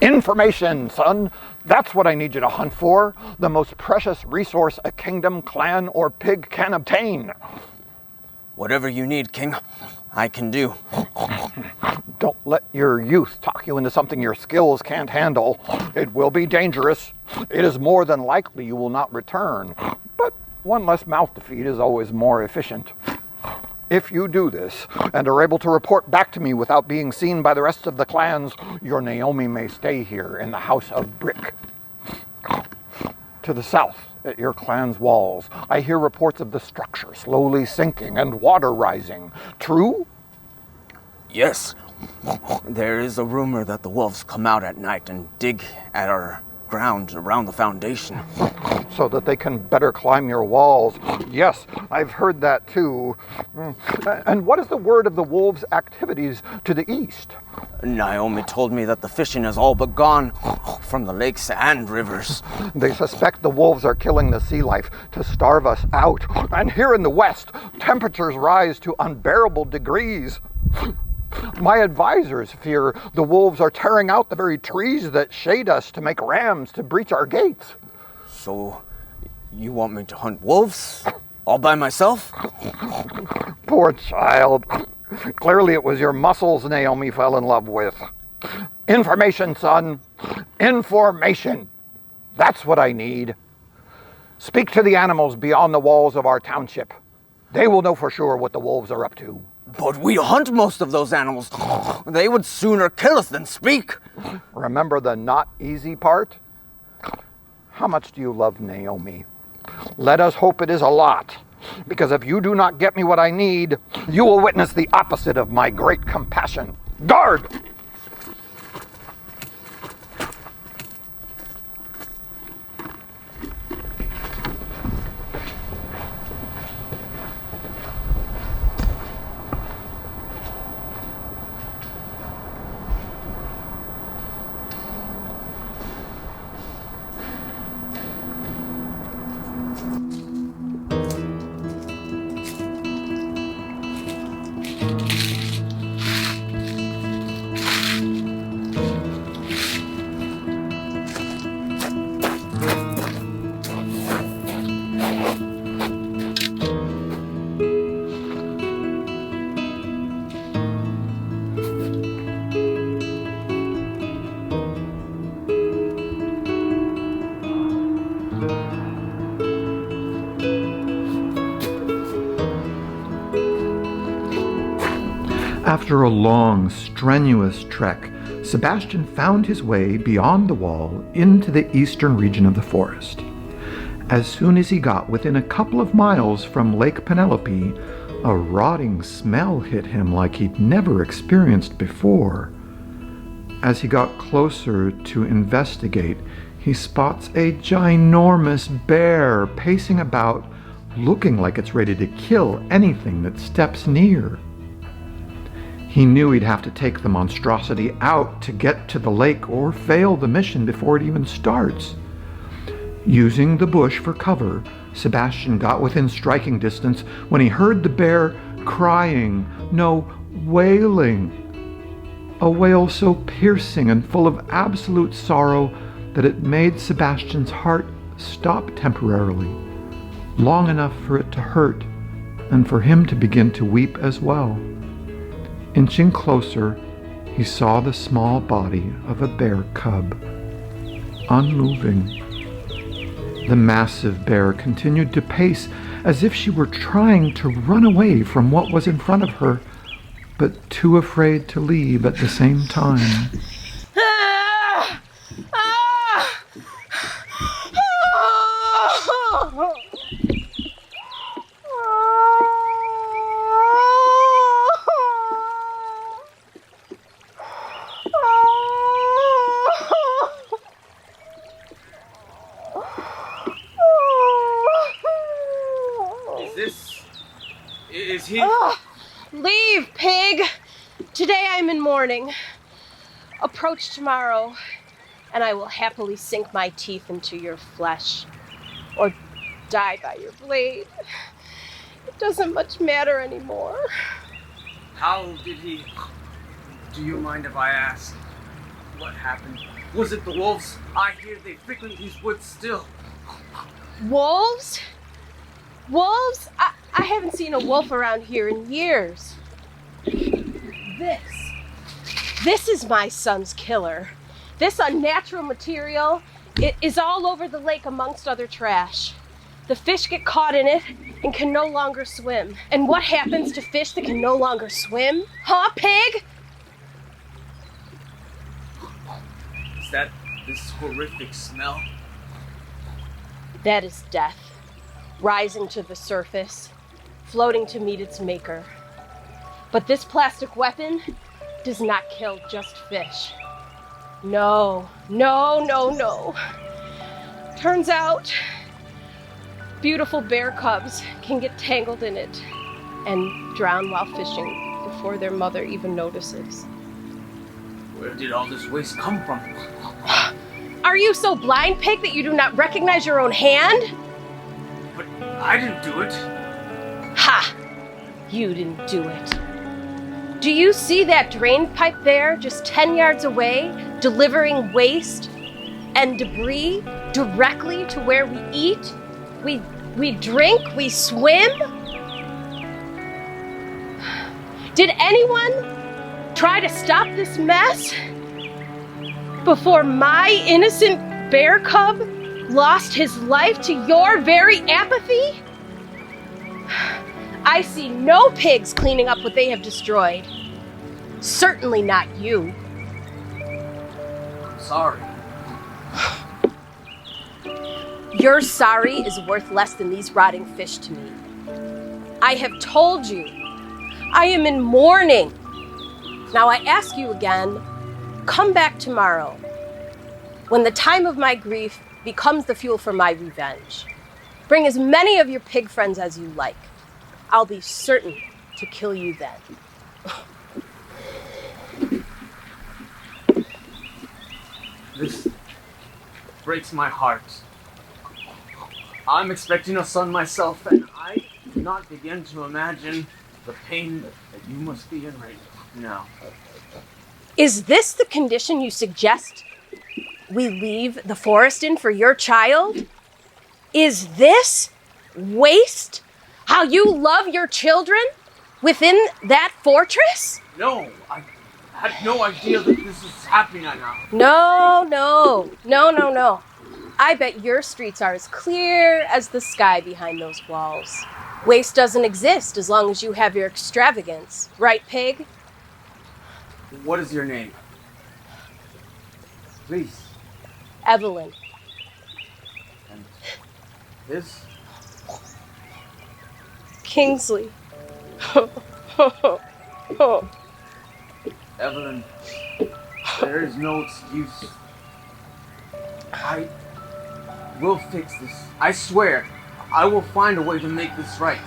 Information, son. That's what I need you to hunt for. The most precious resource a kingdom, clan, or pig can obtain. Whatever you need, King, I can do. Don't let your youth talk you into something your skills can't handle. It will be dangerous. It is more than likely you will not return. But one less mouth to feed is always more efficient. If you do this, and are able to report back to me without being seen by the rest of the clans, your Naomi may stay here in the House of Brick. To the south, at your clan's walls, I hear reports of the structure slowly sinking and water rising. True? Yes. There is a rumor that the wolves come out at night and dig at our ground around the foundation. So that they can better climb your walls. Yes, I've heard that too. And what is the word of the wolves' activities to the east? Naomi told me that the fishing is all but gone from the lakes and rivers. They suspect the wolves are killing the sea life to starve us out. And here in the west, temperatures rise to unbearable degrees. My advisors fear the wolves are tearing out the very trees that shade us to make rams to breach our gates. So, you want me to hunt wolves? All by myself? Poor child. Clearly it was your muscles Naomi fell in love with. Information, son. Information. That's what I need. Speak to the animals beyond the walls of our township. They will know for sure what the wolves are up to. But we hunt most of those animals. They would sooner kill us than speak. Remember the not easy part? How much do you love Naomi? Let us hope it is a lot. Because if you do not get me what I need, you will witness the opposite of my great compassion. Guard! After a long, strenuous trek, Sebastian found his way beyond the wall into the eastern region of the forest. As soon as he got within a couple of miles from Lake Penelope, a rotting smell hit him like he'd never experienced before. As he got closer to investigate, he spots a ginormous bear pacing about, looking like it's ready to kill anything that steps near. He knew he'd have to take the monstrosity out to get to the lake or fail the mission before it even starts. Using the bush for cover, Sebastian got within striking distance when he heard the bear crying, no, wailing. A wail so piercing and full of absolute sorrow that it made Sebastian's heart stop temporarily, long enough for it to hurt and for him to begin to weep as well. Inching closer, he saw the small body of a bear cub, unmoving. The massive bear continued to pace as if she were trying to run away from what was in front of her, but too afraid to leave at the same time. Is he? Oh, leave, pig! Today I'm in mourning. Approach tomorrow, and I will happily sink my teeth into your flesh, or die by your blade. It doesn't much matter anymore. How did he... Do you mind if I ask what happened? Was it the wolves? I hear they frequent these woods still. Wolves? Wolves? I haven't seen a wolf around here in years. This is my son's killer. This unnatural material, it is all over the lake amongst other trash. The fish get caught in it and can no longer swim. And what happens to fish that can no longer swim? Huh, pig? Is that this horrific smell? That is death, rising to the surface, floating to meet its maker. But this plastic weapon does not kill just fish. No. Turns out, beautiful bear cubs can get tangled in it and drown while fishing before their mother even notices. Where did all this waste come from? Are you so blind, pig, that you do not recognize your own hand? But I didn't do it. Ha! You didn't do it. Do you see that drain pipe there, just 10 yards away, delivering waste and debris directly to where we eat? We drink, we swim? Did anyone try to stop this mess before my innocent bear cub lost his life to your very apathy? I see no pigs cleaning up what they have destroyed. Certainly not you. I'm sorry. Your sorry is worth less than these rotting fish to me. I have told you, I am in mourning. Now I ask you again, come back tomorrow, when the time of my grief becomes the fuel for my revenge. Bring as many of your pig friends as you like. I'll be certain to kill you then. This breaks my heart. I'm expecting a son myself, and I cannot begin to imagine the pain that you must be in right now. Is this the condition you suggest we leave the forest in for your child? Is this waste? How you love your children within that fortress? No, I had no idea that this was happening right now. No. I bet your streets are as clear as the sky behind those walls. Waste doesn't exist as long as you have your extravagance, right, pig? What is your name? Please. Evelyn. And his? Kingsley. Evelyn, there is no excuse. I will fix this. I swear, I will find a way to make this right.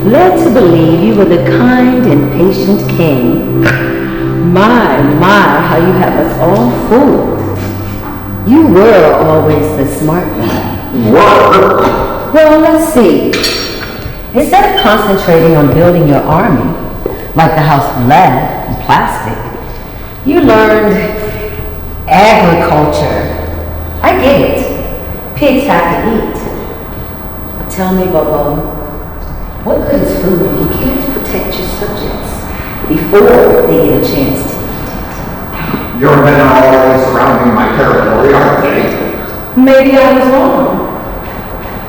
Led to believe you were the kind and patient king. My, how you have us all fooled. You were always the smart one. Were? Well, let's see. Instead of concentrating on building your army, like the house of lead and plastic, you learned agriculture. I get it. Pigs have to eat. Tell me, Bobo, what good is food if you can't protect your subjects before they get a chance to eat? Your men are always surrounding my territory, aren't they? Maybe I was wrong.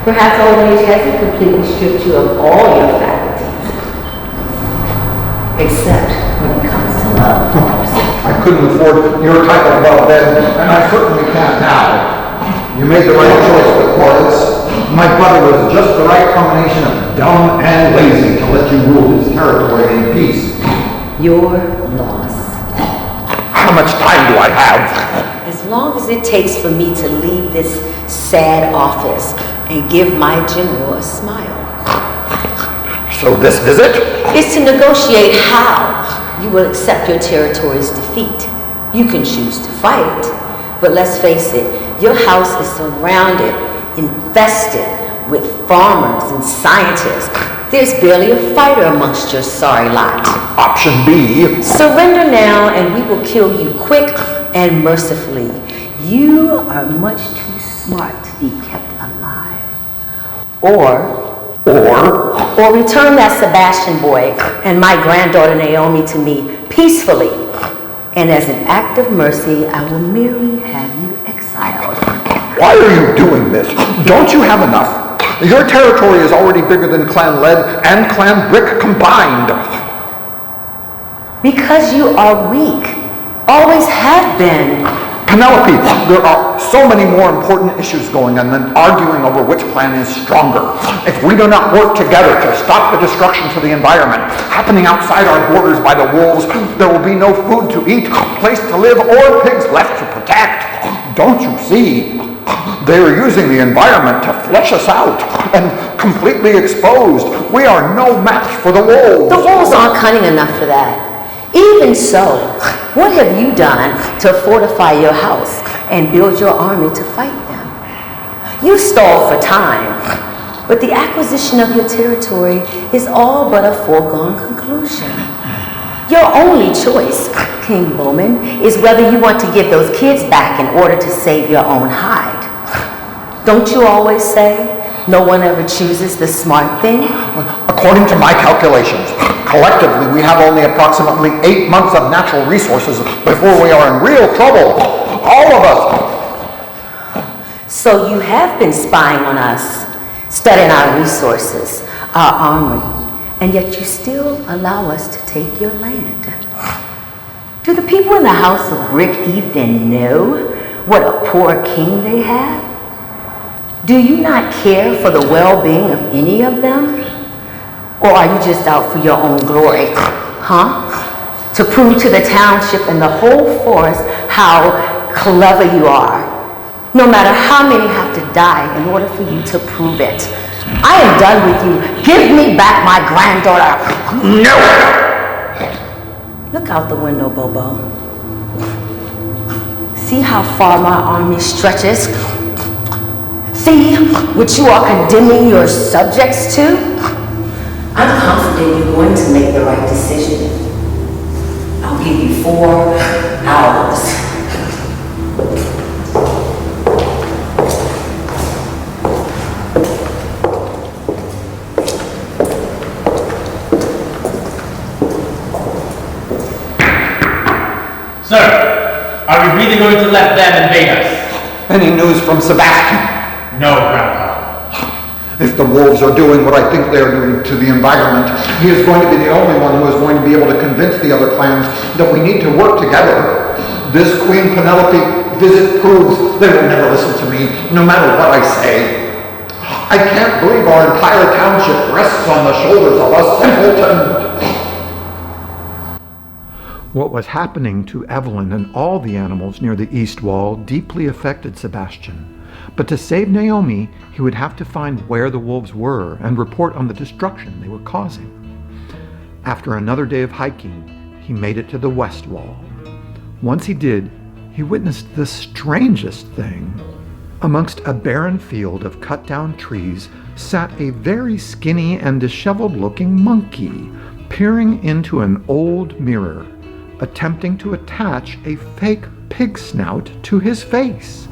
Perhaps old age hasn't completely stripped you of all your faculties. Except when it comes to love, of course. I couldn't afford your type of love then, and I certainly can't now. You made the right choice with Horace. My brother was just the right combination of dumb and lazy to let you rule his territory in peace. Your loss. How much time do I have? As long as it takes for me to leave this sad office and give my general a smile. So this visit? Is to negotiate how you will accept your territory's defeat. You can choose to fight, but let's face it, your house is surrounded, infested with farmers and scientists. There's barely a fighter amongst your sorry lot. Option B. Surrender now and we will kill you quick and mercifully. You are much too smart to be kept alive. Or return that Sebastian boy and my granddaughter Naomi to me peacefully. And as an act of mercy, I will merely have you exiled. Why are you doing this? Don't you have enough? Your territory is already bigger than Clan Lead and Clan Brick combined. Because you are weak. Always have been. Penelope, there are so many more important issues going on than arguing over which clan is stronger. If we do not work together to stop the destruction to the environment happening outside our borders by the wolves, there will be no food to eat, place to live, or pigs left to protect. Don't you see? They are using the environment to flesh us out, and completely exposed, we are no match for the wolves. The wolves aren't cunning enough for that. Even so, what have you done to fortify your house and build your army to fight them? You stalled for time, but the acquisition of your territory is all but a foregone conclusion. Your only choice, King Bowman, is whether you want to give those kids back in order to save your own hide. Don't you always say, no one ever chooses the smart thing? According to my calculations, collectively we have only approximately 8 months of natural resources before we are in real trouble. All of us. So you have been spying on us, studying our resources, our armory, and yet you still allow us to take your land. Do the people in the House of Brick even know what a poor king they have? Do you not care for the well-being of any of them? Or are you just out for your own glory, huh? To prove to the township and the whole forest how clever you are, no matter how many have to die in order for you to prove it. I am done with you. Give me back my granddaughter. No! Look out the window, Bobo. See how far my army stretches? See what you are condemning your subjects to? I'm confident you're going to make the right decision. I'll give you 4 hours. Sir, are we really going to let them invade us? Any news from Sebastian? No, Grandpa. If the wolves are doing what I think they're doing to the environment, he is going to be the only one who is going to be able to convince the other clans that we need to work together. This Queen Penelope visit proves they will never listen to me, no matter what I say. I can't believe our entire township rests on the shoulders of a simpleton. What was happening to Evelyn and all the animals near the east wall deeply affected Sebastian. But to save Naomi, he would have to find where the wolves were and report on the destruction they were causing. After another day of hiking, he made it to the west wall. Once he did, he witnessed the strangest thing. Amongst a barren field of cut-down trees sat a very skinny and disheveled-looking monkey, peering into an old mirror, attempting to attach a fake pig snout to his face.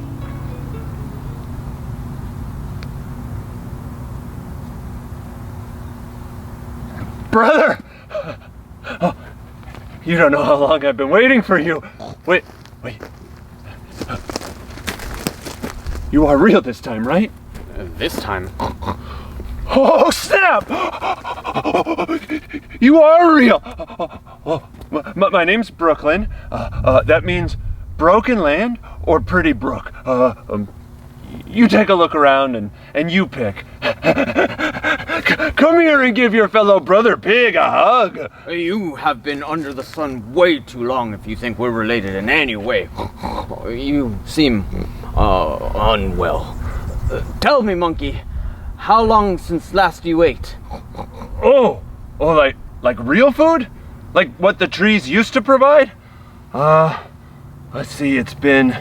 Brother! Oh, you don't know how long I've been waiting for you. Wait. You are real this time, right? This time? Oh, snap! You are real! My name's Brooklyn. That means broken land or pretty brook. You take a look around and you pick. Come here and give your fellow brother Pig a hug. You have been under the sun way too long if you think we're related in any way. You seem unwell. Tell me, monkey, how long since last you ate? Oh, like real food? Like what the trees used to provide? Let's see, it's been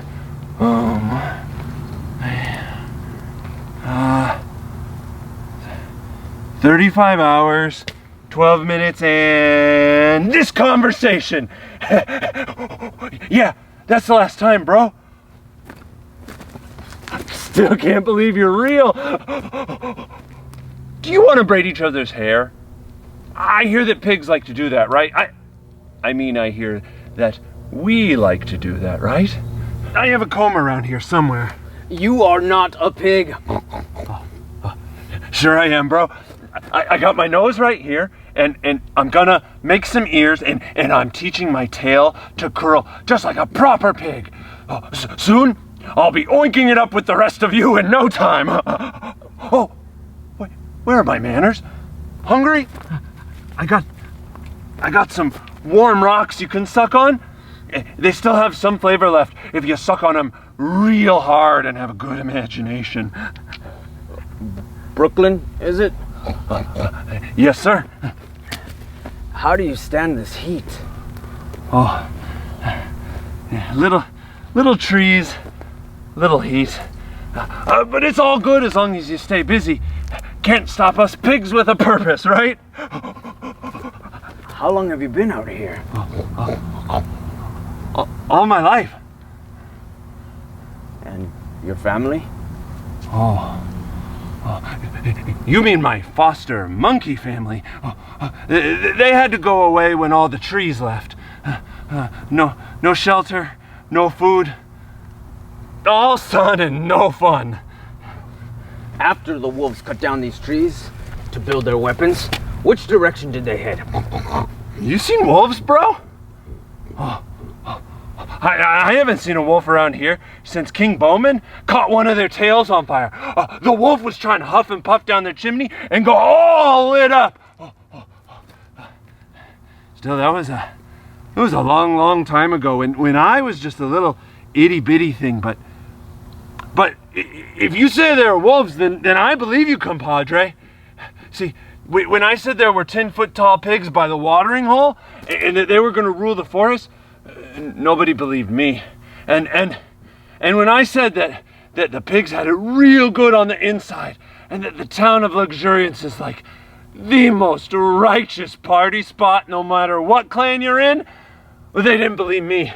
35 hours, 12 minutes, and this conversation. Yeah, that's the last time, bro. I still can't believe you're real. Do you want to braid each other's hair? I hear that pigs like to do that, right? I hear that we like to do that, right? I have a comb around here somewhere. You are not a pig. Sure I am, bro. I got my nose right here, and I'm gonna make some ears, and I'm teaching my tail to curl just like a proper pig. Soon, I'll be oinking it up with the rest of you in no time. Oh, wait, where are my manners? Hungry? I got some warm rocks you can suck on. They still have some flavor left if you suck on them real hard and have a good imagination. Brooklyn, is it? Yes, sir. How do you stand this heat? Oh, little trees, little heat. But it's all good as long as you stay busy. Can't stop us pigs with a purpose, right? How long have you been out here? All my life. And your family? Oh. You mean my foster monkey family? They had to go away when all the trees left. No shelter, no food, all sun and no fun. After the wolves cut down these trees to build their weapons, which direction did they head? You seen wolves, bro? I haven't seen a wolf around here since King Bowman caught one of their tails on fire. The wolf was trying to huff and puff down their chimney and go all lit up. Still, it was a long time ago when I was just a little itty bitty thing. But if you say there are wolves, then I believe you, compadre. See, when I said there were 10-foot tall pigs by the watering hole and that they were going to rule the forest, nobody believed me. And when I said that the pigs had it real good on the inside, and that the town of Luxuriance is like the most righteous party spot no matter what clan you're in, well, they didn't believe me.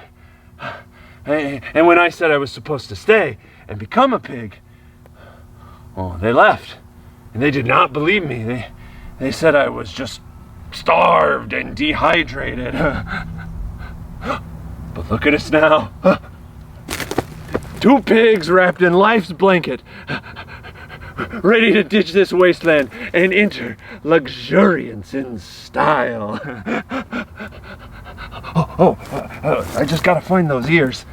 And when I said I was supposed to stay and become a pig, well, they left. And they did not believe me. They said I was just starved and dehydrated. But look at us now. 2 pigs wrapped in life's blanket, ready to ditch this wasteland and enter luxuriance in style. I just gotta find those ears.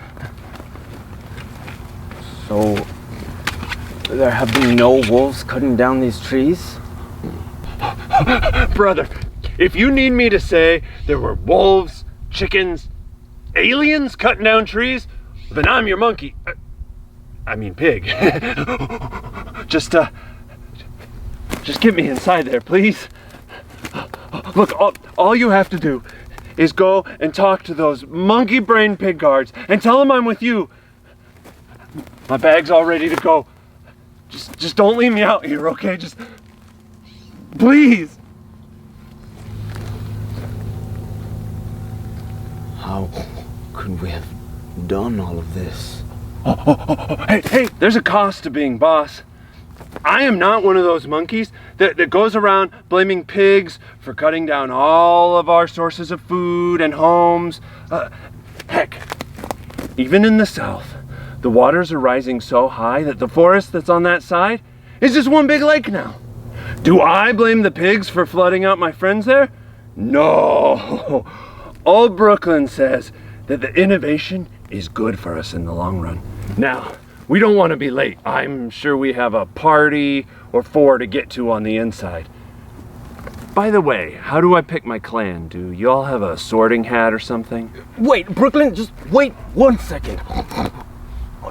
So, there have been no wolves cutting down these trees? Brother, if you need me to say there were wolves, chickens, aliens cutting down trees, then I'm your monkey. I mean pig. Just get me inside there, please. Look, all you have to do is go and talk to those monkey-brained pig guards and tell them I'm with you. My bag's all ready to go. Just don't leave me out here, okay? Just, please. How could we have done all of this? Hey, there's a cost to being boss. I am not one of those monkeys that goes around blaming pigs for cutting down all of our sources of food and homes. Heck, even in the south, the waters are rising so high that the forest that's on that side is just one big lake now. Do I blame the pigs for flooding out my friends there? No. Old Brooklyn says that the innovation is good for us in the long run. Now, we don't want to be late. I'm sure we have a party or 4 to get to on the inside. By the way, how do I pick my clan? Do you all have a sorting hat or something? Wait, Brooklyn, just wait 1 second.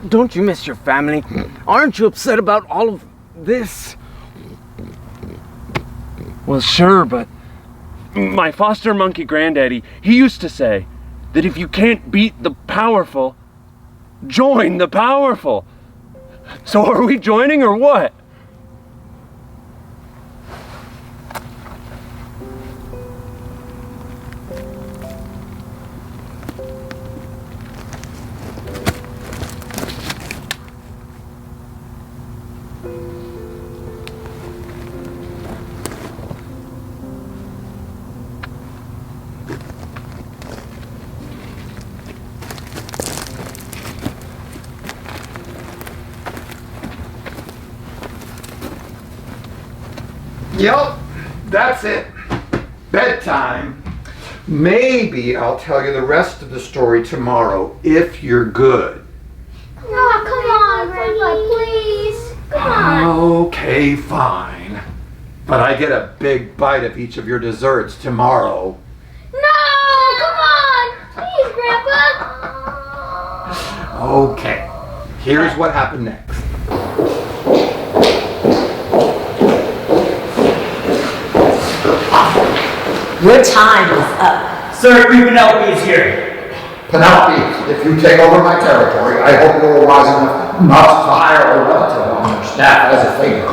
Don't you miss your family? Aren't you upset about all of this? Well, sure, but my foster monkey granddaddy, he used to say that if you can't beat the powerful, join the powerful. So are we joining or what? Yep, that's it. Bedtime. Maybe I'll tell you the rest of the story tomorrow if you're good. Oh, come on, Grandpa, please. Come on. Okay, fine. But I get a big bite of each of your desserts tomorrow. No, come on. Please, Grandpa. Okay, here's what happened next. Your time is up. Sir, Queen Penelope is here. Penelope, if you take over my territory, I hope you're wise enough not to hire a relative on your staff as a favor.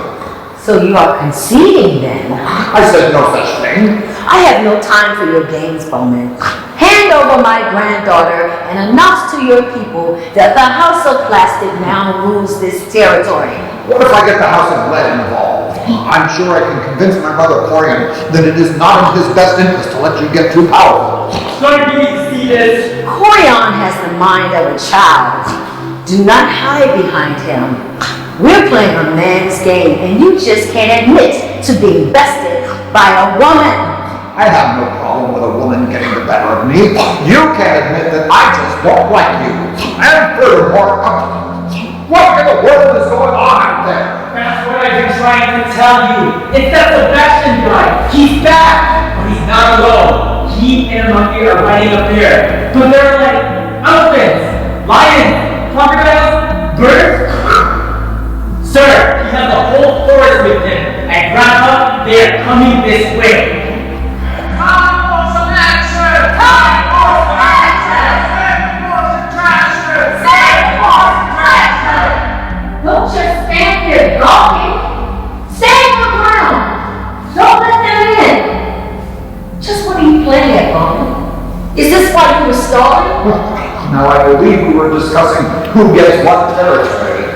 So you are conceding then? I said no such thing. I have no time for your games, Bowman. Hand over my granddaughter and announce to your people that the House of Plastic now rules this territory. What if I get the House of Lead involved? I'm sure I can convince my brother Corian that it is not in his best interest to let you get too powerful. Sir, you need to see this. Corian has the mind of a child. Do not hide behind him. We're playing a man's game, and you just can't admit to being bested by a woman. I have no problem with a woman getting the better of me. You can't admit that I just don't like you. And furthermore, what in the world is going on out there? That's what I've been trying to tell you. It's that Sebastian guy. He's back, but he's not alone. He and Monkey are riding up there. But they're like elephants, lions, crocodiles, birds. Sir, he has a whole forest with him. And Grandpa, they are coming this way. Time for some action! Time for some action! Time for some traction! Now, I believe we were discussing who gets what territory.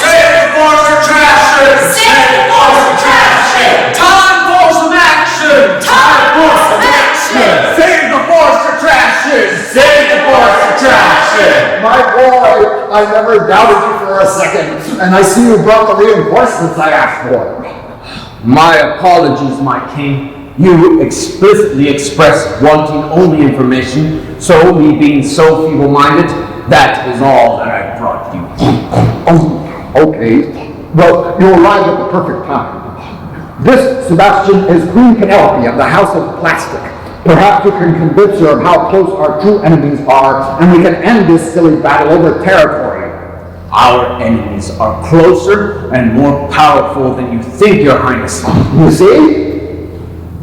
Save the force for trashing! Save the force for trashing! Time for some action! Time for some action! Save the force for trashing! Save the force for trashing! My boy, I never doubted you for a second, and I see you brought the reinforcements I asked for. My apologies, my king. You explicitly expressed wanting only information, so me being so feeble-minded, that is all that I brought you. Oh, okay. Well, you arrived at the perfect time. This, Sebastian, is Queen Penelope of the House of Plastic. Perhaps you can convince her of how close our true enemies are, and we can end this silly battle over territory. Our enemies are closer and more powerful than you think, Your Highness. You see?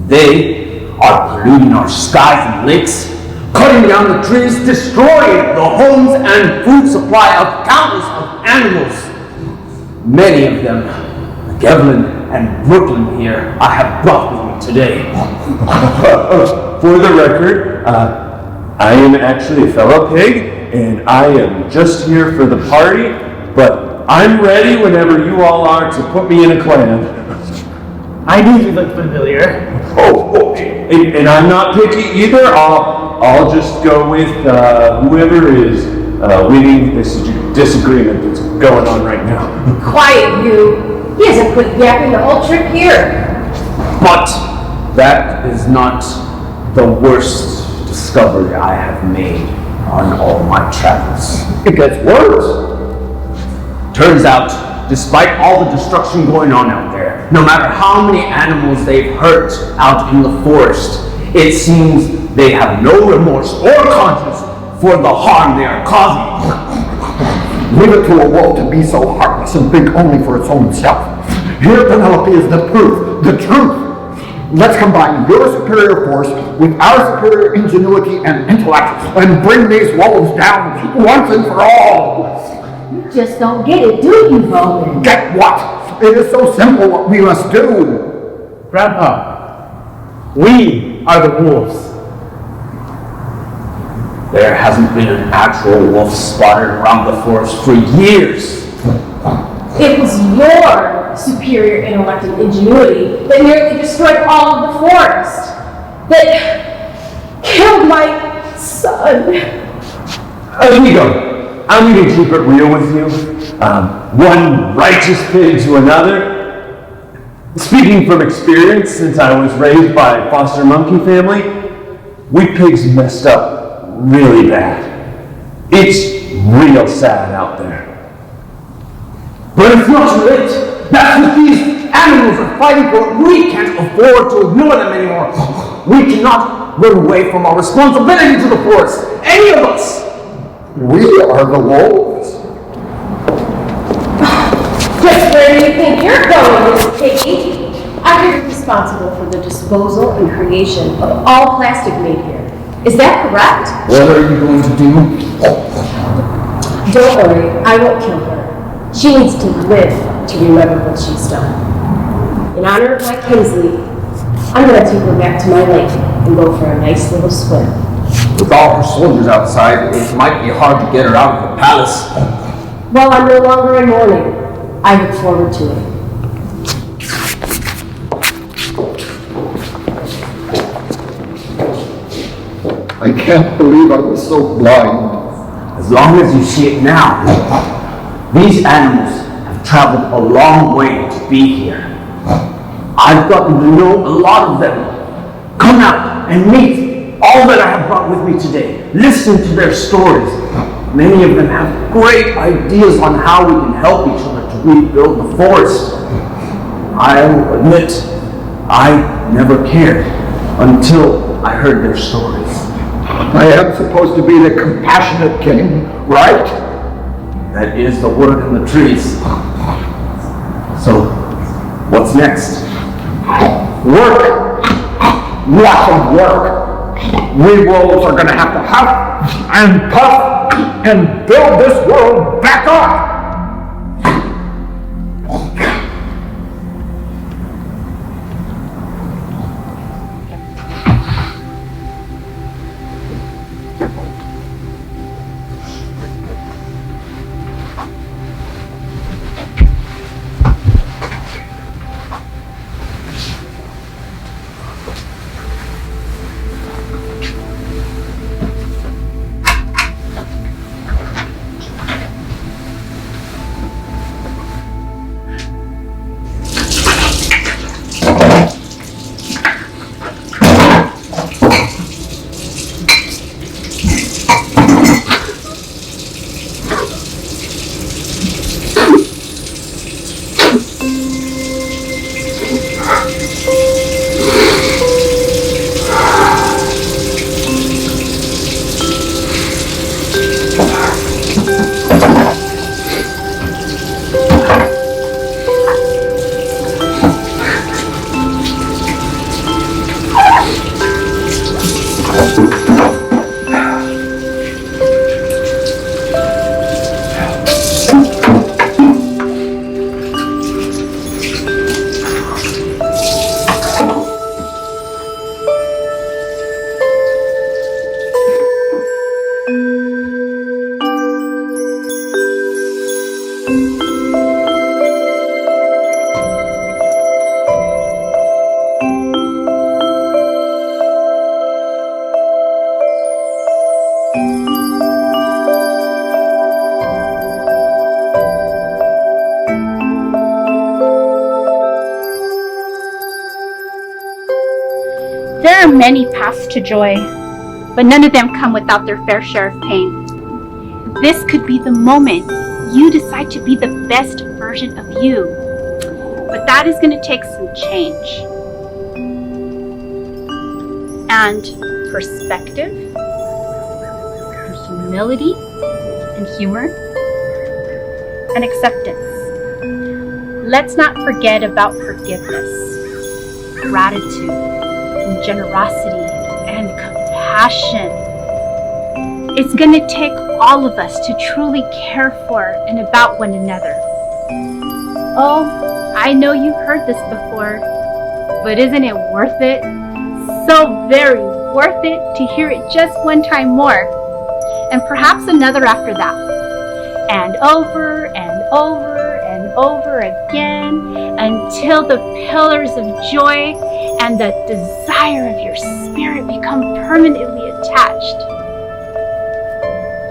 They are polluting our skies and lakes, cutting down the trees, destroying the homes and food supply of countless of animals. Many of them, like Evelyn and Brooklyn here, I have brought with me today. For the record, I am actually a fellow pig, and I am just here for the party, but I'm ready whenever you all are to put me in a clan. I knew you looked familiar. Oh, and I'm not picky either. I'll just go with whoever is winning this disagreement that's going on right now. Quiet, you. He hasn't quit yapping the whole trip here. But that is not the worst discovery I have made on all my travels. It gets worse. Turns out, despite all the destruction going on out there, no matter how many animals they've hurt out in the forest, it seems they have no remorse or conscience for the harm they are causing. Leave it to a wolf to be so heartless and think only for its own self. Here, Penelope, is the proof, the truth. Let's combine your superior force with our superior ingenuity and intellect and bring these wolves down once and for all. You just don't get it, do you, Roman? Get what? It is so simple what we must do. Grandpa, we are the wolves. There hasn't been an actual wolf spotted around the forest for years. It was your superior intellect and ingenuity that nearly destroyed all of the forest. That killed my son. Amigo, I'm going to keep it real with you. One righteous pig to another. Speaking from experience, since I was raised by a foster monkey family, we pigs messed up really bad. It's real sad out there. But it's not too late. That's what these animals are fighting for. We can't afford to ignore them anymore. We cannot run away from our responsibility to the forest. Any of us. We are the wolves. Just where do you think you're going, Miss Piggy? I'm responsible for the disposal and creation of all plastic made here. Is that correct? What are you going to do? Don't worry, I won't kill her. She needs to live to remember what she's done. In honor of my Kinsley, I'm going to take her back to my lake and go for a nice little swim. With all her soldiers outside, it might be hard to get her out of the palace. Well, I'm no longer in mourning. I look forward to it. I can't believe I was so blind. As long as you see it now, these animals have traveled a long way to be here. I've gotten to know a lot of them. Come out and meet all that I have brought with me today. Listen to their stories. Many of them have great ideas on how we can help each other to rebuild the forest. I'll admit, I never cared until I heard their stories. I am supposed to be the compassionate king, right? That is the word in the trees. So, what's next? Work! Lots of work! We wolves are going to have to huff and puff and build this world back up! There are many paths to joy, but none of them come without their fair share of pain. This could be the moment you decide to be the best version of you, but that is going to take some change and perspective and humility and humor and acceptance. Let's not forget about forgiveness, gratitude, and generosity and compassion. It's going to take all of us to truly care for and about one another. Oh, I know you've heard this before, but isn't it worth it? So very worth it to hear it just one time more, and perhaps another after that, and over and over and over again, until the pillars of joy and the desire of your spirit become permanently attached.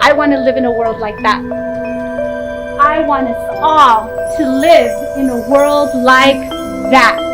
I want to live in a world like that. I want us all to live in a world like that.